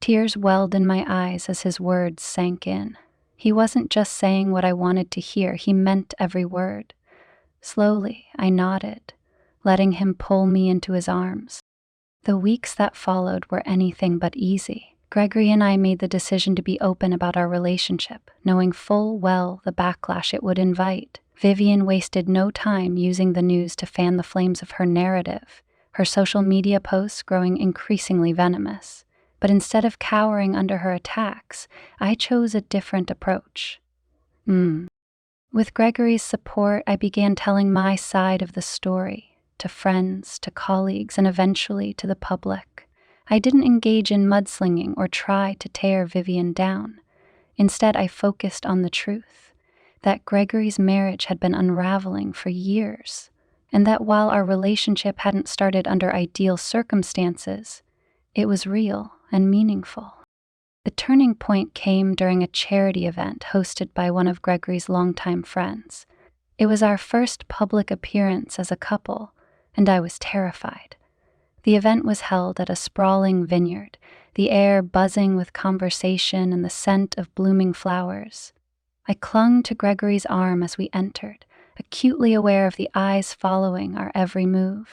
Tears welled in my eyes as his words sank in. He wasn't just saying what I wanted to hear, he meant every word. Slowly, I nodded, letting him pull me into his arms. The weeks that followed were anything but easy. Gregory and I made the decision to be open about our relationship, knowing full well the backlash it would invite. Vivian wasted no time using the news to fan the flames of her narrative, her social media posts growing increasingly venomous. But instead of cowering under her attacks, I chose a different approach. With Gregory's support, I began telling my side of the story to friends, to colleagues, and eventually to the public. I didn't engage in mudslinging or try to tear Vivian down. Instead, I focused on the truth that Gregory's marriage had been unraveling for years, and that while our relationship hadn't started under ideal circumstances, it was real and meaningful. The turning point came during a charity event hosted by one of Gregory's longtime friends. It was our first public appearance as a couple, and I was terrified. The event was held at a sprawling vineyard, the air buzzing with conversation and the scent of blooming flowers. I clung to Gregory's arm as we entered, acutely aware of the eyes following our every move.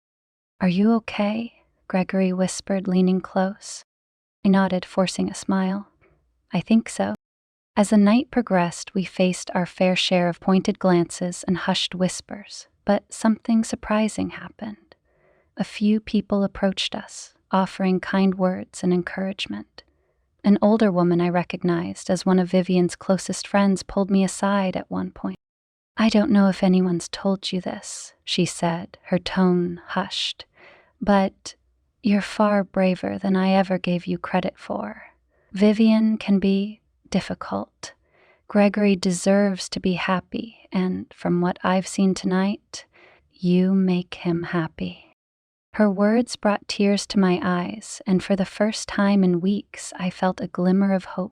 "Are you okay?" Gregory whispered, leaning close. I nodded, forcing a smile. "I think so." As the night progressed, we faced our fair share of pointed glances and hushed whispers, but something surprising happened. A few people approached us, offering kind words and encouragement. An older woman I recognized as one of Vivian's closest friends pulled me aside at one point. "I don't know if anyone's told you this," she said, her tone hushed, "but you're far braver than I ever gave you credit for. Vivian can be difficult. Gregory deserves to be happy, and from what I've seen tonight, you make him happy." Her words brought tears to my eyes, and for the first time in weeks, I felt a glimmer of hope.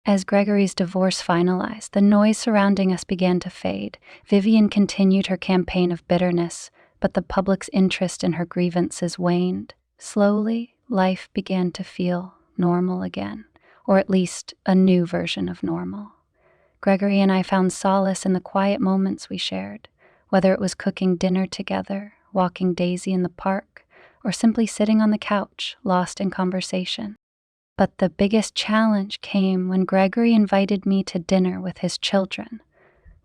As Gregory's divorce finalized, the noise surrounding us began to fade. Vivian continued her campaign of bitterness, but the public's interest in her grievances waned. Slowly, life began to feel normal again, or at least a new version of normal. Gregory and I found solace in the quiet moments we shared, whether it was cooking dinner together, walking Daisy in the park, or simply sitting on the couch, lost in conversation. But the biggest challenge came when Gregory invited me to dinner with his children.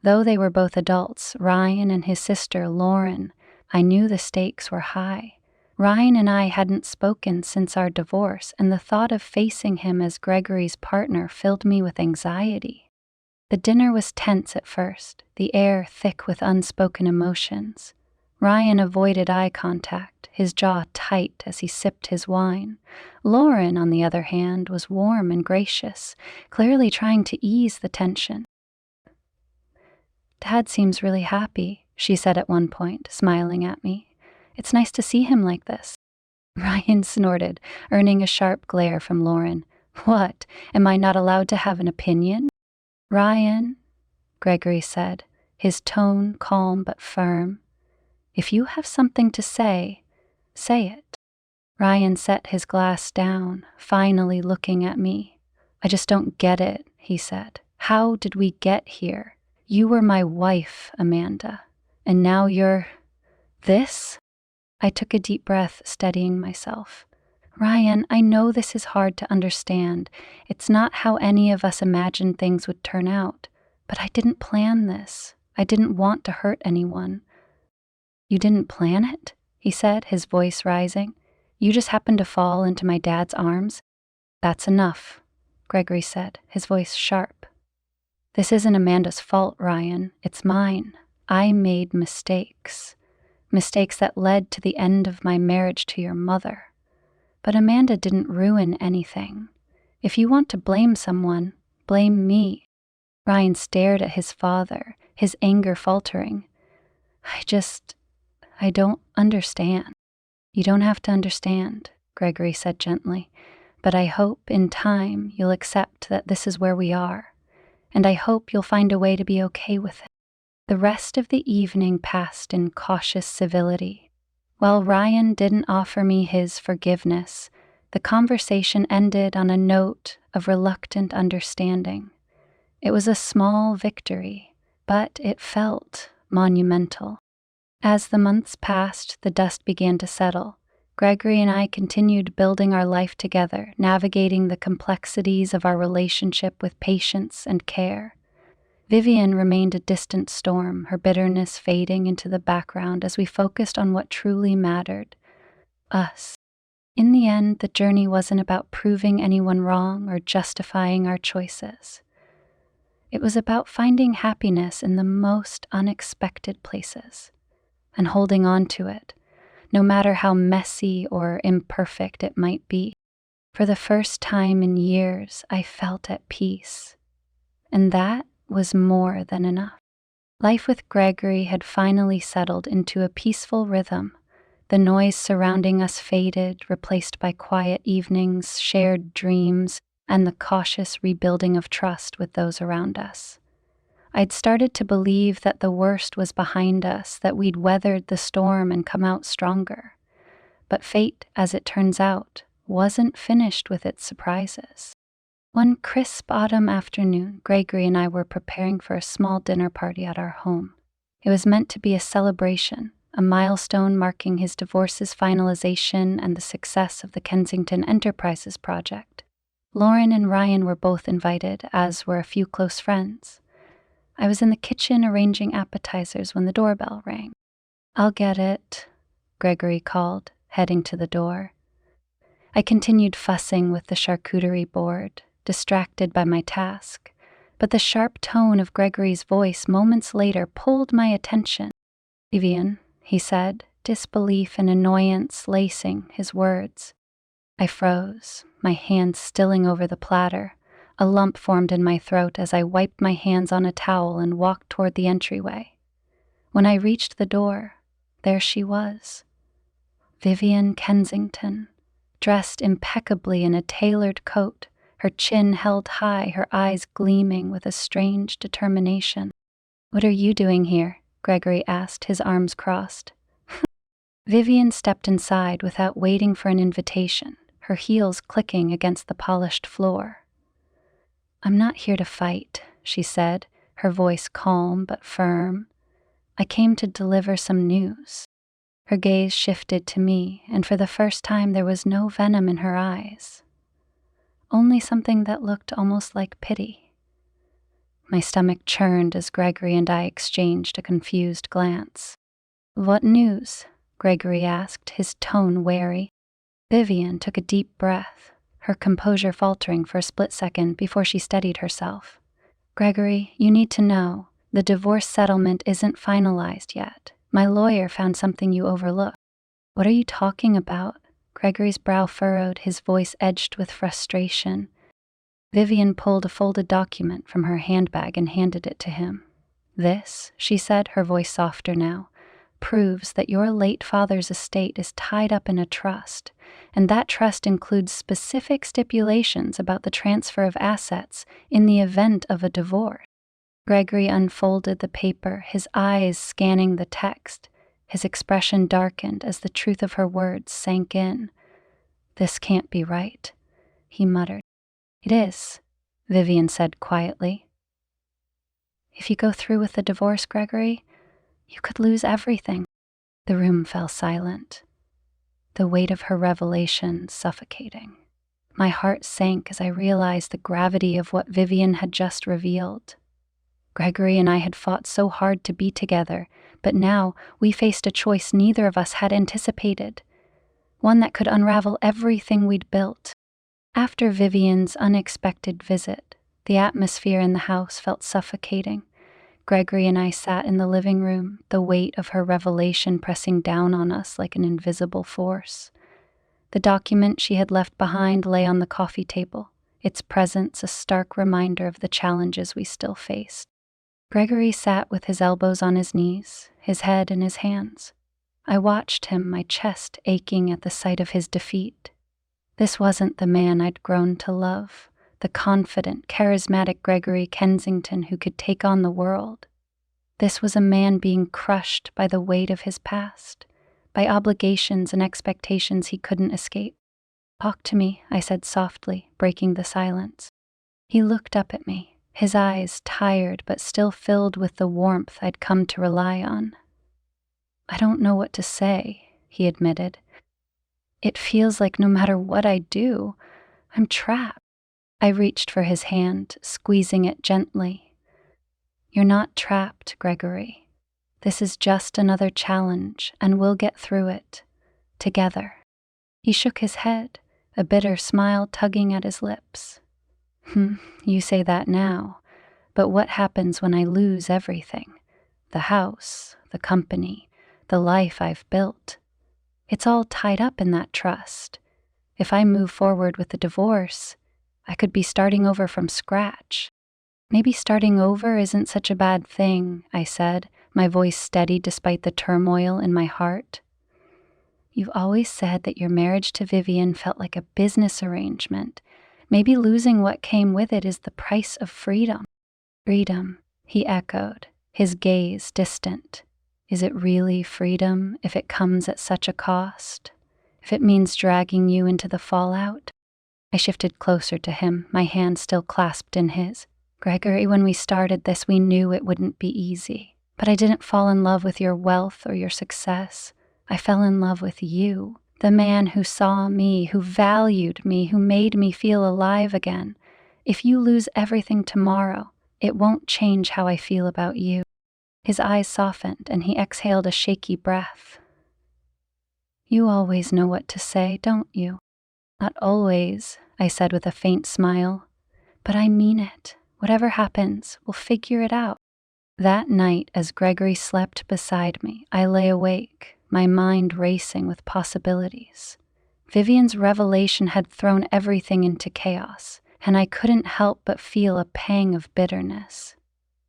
Though they were both adults, Ryan and his sister, Lauren, I knew the stakes were high. Ryan and I hadn't spoken since our divorce, and the thought of facing him as Gregory's partner filled me with anxiety. The dinner was tense at first, the air thick with unspoken emotions. Ryan avoided eye contact, his jaw tight as he sipped his wine. Lauren, on the other hand, was warm and gracious, clearly trying to ease the tension. "Dad seems really happy," she said at one point, smiling at me. "It's nice to see him like this." Ryan snorted, earning a sharp glare from Lauren. "What? Am I not allowed to have an opinion?" "Ryan," Gregory said, his tone calm but firm, "if you have something to say, say it." Ryan set his glass down, finally looking at me. "I just don't get it," he said. "How did we get here? You were my wife, Amanda, and now you're this?" I took a deep breath, steadying myself. "Ryan, I know this is hard to understand. It's not how any of us imagined things would turn out. But I didn't plan this. I didn't want to hurt anyone." "You didn't plan it?" he said, his voice rising. "You just happened to fall into my dad's arms?" "That's enough," Gregory said, his voice sharp. "This isn't Amanda's fault, Ryan. It's mine. I made mistakes. Mistakes that led to the end of my marriage to your mother. But Amanda didn't ruin anything. If you want to blame someone, blame me." Ryan stared at his father, his anger faltering. I don't understand." "You don't have to understand," Gregory said gently. "But I hope in time you'll accept that this is where we are. And I hope you'll find a way to be okay with it." The rest of the evening passed in cautious civility. While Ryan didn't offer me his forgiveness, the conversation ended on a note of reluctant understanding. It was a small victory, but it felt monumental. As the months passed, the dust began to settle. Gregory and I continued building our life together, navigating the complexities of our relationship with patience and care. Vivian remained a distant storm, her bitterness fading into the background as we focused on what truly mattered: us. In the end, the journey wasn't about proving anyone wrong or justifying our choices. It was about finding happiness in the most unexpected places and holding on to it, no matter how messy or imperfect it might be. For the first time in years, I felt at peace, and that was more than enough. Life with Gregory had finally settled into a peaceful rhythm. The noise surrounding us faded, replaced by quiet evenings, shared dreams, and the cautious rebuilding of trust with those around us. I'd started to believe that the worst was behind us, that we'd weathered the storm and come out stronger. But fate, as it turns out, wasn't finished with its surprises. One crisp autumn afternoon, Gregory and I were preparing for a small dinner party at our home. It was meant to be a celebration, a milestone marking his divorce's finalization and the success of the Kensington Enterprises project. Lauren and Ryan were both invited, as were a few close friends. I was in the kitchen arranging appetizers when the doorbell rang. "I'll get it," Gregory called, heading to the door. I continued fussing with the charcuterie board, distracted by my task, but the sharp tone of Gregory's voice moments later pulled my attention. "Vivian," he said, disbelief and annoyance lacing his words. I froze, my hands stilling over the platter. A lump formed in my throat as I wiped my hands on a towel and walked toward the entryway. When I reached the door, there she was. Vivian Kensington, dressed impeccably in a tailored coat, her chin held high, her eyes gleaming with a strange determination. "What are you doing here?" Gregory asked, his arms crossed. Vivian stepped inside without waiting for an invitation, her heels clicking against the polished floor. "I'm not here to fight," she said, her voice calm but firm. "I came to deliver some news." Her gaze shifted to me, and for the first time there was no venom in her eyes. Only something that looked almost like pity. My stomach churned as Gregory and I exchanged a confused glance. "What news?" Gregory asked, his tone wary. Vivian took a deep breath, her composure faltering for a split second before she steadied herself. "Gregory, you need to know, the divorce settlement isn't finalized yet. My lawyer found something you overlooked." "What are you talking about?" Gregory's brow furrowed, his voice edged with frustration. Vivian pulled a folded document from her handbag and handed it to him. "This," she said, her voice softer now, "proves that your late father's estate is tied up in a trust, and that trust includes specific stipulations about the transfer of assets in the event of a divorce." Gregory unfolded the paper, his eyes scanning the text. His expression darkened as the truth of her words sank in. "This can't be right," he muttered. "It is," Vivian said quietly. "If you go through with the divorce, Gregory, you could lose everything." The room fell silent, the weight of her revelation suffocating. My heart sank as I realized the gravity of what Vivian had just revealed. Gregory and I had fought so hard to be together, but now we faced a choice neither of us had anticipated, one that could unravel everything we'd built. After Vivian's unexpected visit, the atmosphere in the house felt suffocating. Gregory and I sat in the living room, the weight of her revelation pressing down on us like an invisible force. The document she had left behind lay on the coffee table, its presence a stark reminder of the challenges we still faced. Gregory sat with his elbows on his knees, his head in his hands. I watched him, my chest aching at the sight of his defeat. This wasn't the man I'd grown to love, the confident, charismatic Gregory Kensington who could take on the world. This was a man being crushed by the weight of his past, by obligations and expectations he couldn't escape. "Talk to me," I said softly, breaking the silence. He looked up at me, his eyes tired but still filled with the warmth I'd come to rely on. "I don't know what to say," he admitted. "It feels like no matter what I do, I'm trapped." I reached for his hand, squeezing it gently. "You're not trapped, Gregory. This is just another challenge, and we'll get through it. Together." He shook his head, a bitter smile tugging at his lips. You say that now, but what happens when I lose everything? The house, the company, the life I've built. It's all tied up in that trust. If I move forward with the divorce, I could be starting over from scratch. Maybe starting over isn't such a bad thing, I said, my voice steady despite the turmoil in my heart. You've always said that your marriage to Vivian felt like a business arrangement. Maybe losing what came with it is the price of freedom. Freedom, he echoed, his gaze distant. Is it really freedom if it comes at such a cost? If it means dragging you into the fallout? I shifted closer to him, my hand still clasped in his. Gregory, when we started this, we knew it wouldn't be easy. But I didn't fall in love with your wealth or your success. I fell in love with you, the man who saw me, who valued me, who made me feel alive again. If you lose everything tomorrow, it won't change how I feel about you. His eyes softened, and he exhaled a shaky breath. You always know what to say, don't you? Not always, I said with a faint smile. But I mean it. Whatever happens, we'll figure it out. That night, as Gregory slept beside me, I lay awake, my mind racing with possibilities. Vivian's revelation had thrown everything into chaos, and I couldn't help but feel a pang of bitterness.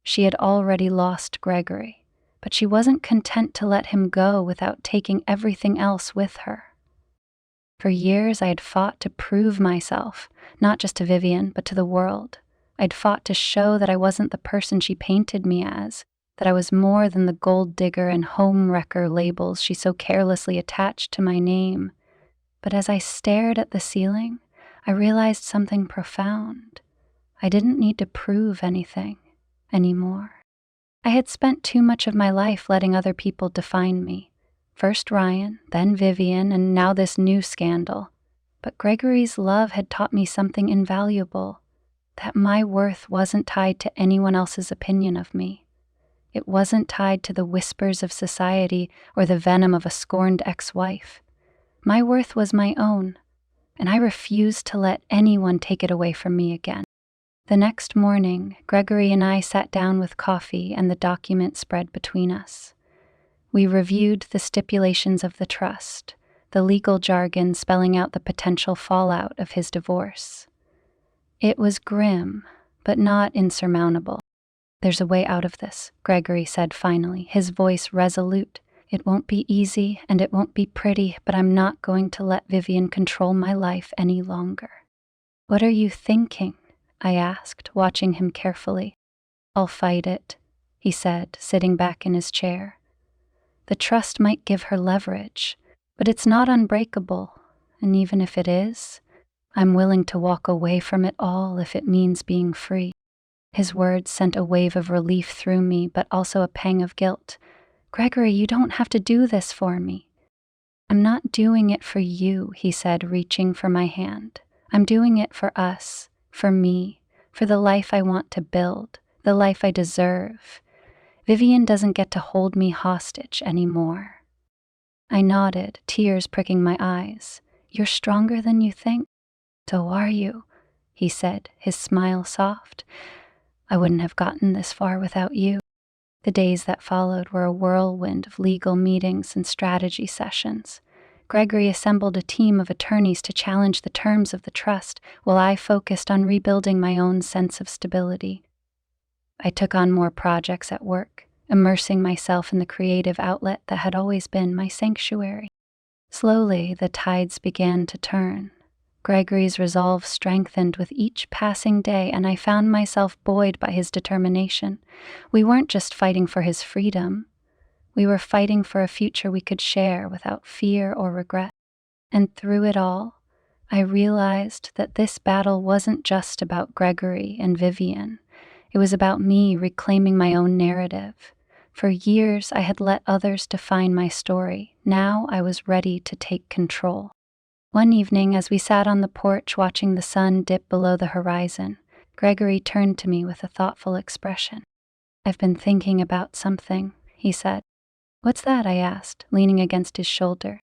She had already lost Gregory, but she wasn't content to let him go without taking everything else with her. For years, I had fought to prove myself, not just to Vivian, but to the world. I'd fought to show that I wasn't the person she painted me as, that I was more than the gold digger and home wrecker labels she so carelessly attached to my name. But as I stared at the ceiling, I realized something profound. I didn't need to prove anything anymore. I had spent too much of my life letting other people define me. First Ryan, then Vivian, and now this new scandal. But Gregory's love had taught me something invaluable, that my worth wasn't tied to anyone else's opinion of me. It wasn't tied to the whispers of society or the venom of a scorned ex-wife. My worth was my own, and I refused to let anyone take it away from me again. The next morning, Gregory and I sat down with coffee and the document spread between us. We reviewed the stipulations of the trust, the legal jargon spelling out the potential fallout of his divorce. It was grim, but not insurmountable. There's a way out of this, Gregory said finally, his voice resolute. It won't be easy and it won't be pretty, but I'm not going to let Vivian control my life any longer. What are you thinking? I asked, watching him carefully. I'll fight it, he said, sitting back in his chair. The trust might give her leverage, but it's not unbreakable, and even if it is, I'm willing to walk away from it all if it means being free. His words sent a wave of relief through me, but also a pang of guilt. Gregory, you don't have to do this for me. I'm not doing it for you, he said, reaching for my hand. I'm doing it for us, for me, for the life I want to build, the life I deserve. Vivian doesn't get to hold me hostage anymore. I nodded, tears pricking my eyes. You're stronger than you think. So are you, he said, his smile soft. I wouldn't have gotten this far without you. The days that followed were a whirlwind of legal meetings and strategy sessions. Gregory assembled a team of attorneys to challenge the terms of the trust, while I focused on rebuilding my own sense of stability. I took on more projects at work, immersing myself in the creative outlet that had always been my sanctuary. Slowly, the tides began to turn. Gregory's resolve strengthened with each passing day, and I found myself buoyed by his determination. We weren't just fighting for his freedom. We were fighting for a future we could share without fear or regret. And through it all, I realized that this battle wasn't just about Gregory and Vivian. It was about me reclaiming my own narrative. For years, I had let others define my story. Now I was ready to take control. One evening, as we sat on the porch watching the sun dip below the horizon, Gregory turned to me with a thoughtful expression. I've been thinking about something, he said. What's that? I asked, leaning against his shoulder.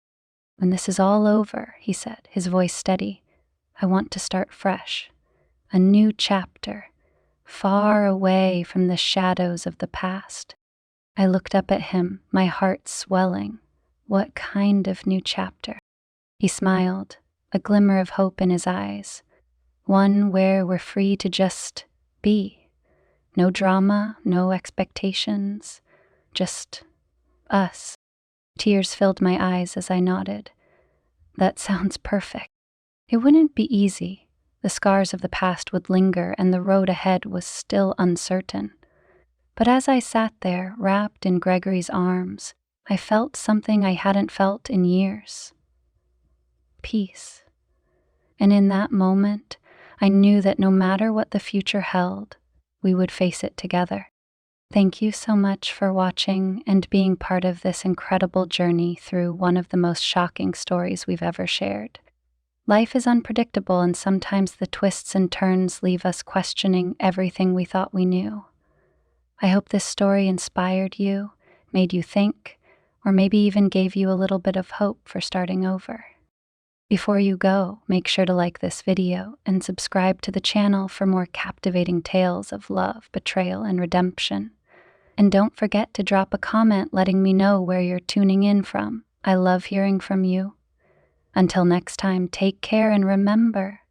When this is all over, he said, his voice steady, I want to start fresh. A new chapter, far away from the shadows of the past. I looked up at him, my heart swelling. What kind of new chapter? He smiled, a glimmer of hope in his eyes. One where we're free to just be. No drama, no expectations, just us. Tears filled my eyes as I nodded. That sounds perfect. It wouldn't be easy. The scars of the past would linger and the road ahead was still uncertain. But as I sat there, wrapped in Gregory's arms, I felt something I hadn't felt in years. Peace. And in that moment, I knew that no matter what the future held, we would face it together. Thank you so much for watching and being part of this incredible journey through one of the most shocking stories we've ever shared. Life is unpredictable, and sometimes the twists and turns leave us questioning everything we thought we knew. I hope this story inspired you, made you think, or maybe even gave you a little bit of hope for starting over. Before you go, make sure to like this video and subscribe to the channel for more captivating tales of love, betrayal, and redemption. And don't forget to drop a comment letting me know where you're tuning in from. I love hearing from you. Until next time, take care and remember,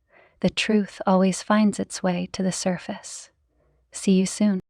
the truth always finds its way to the surface. See you soon.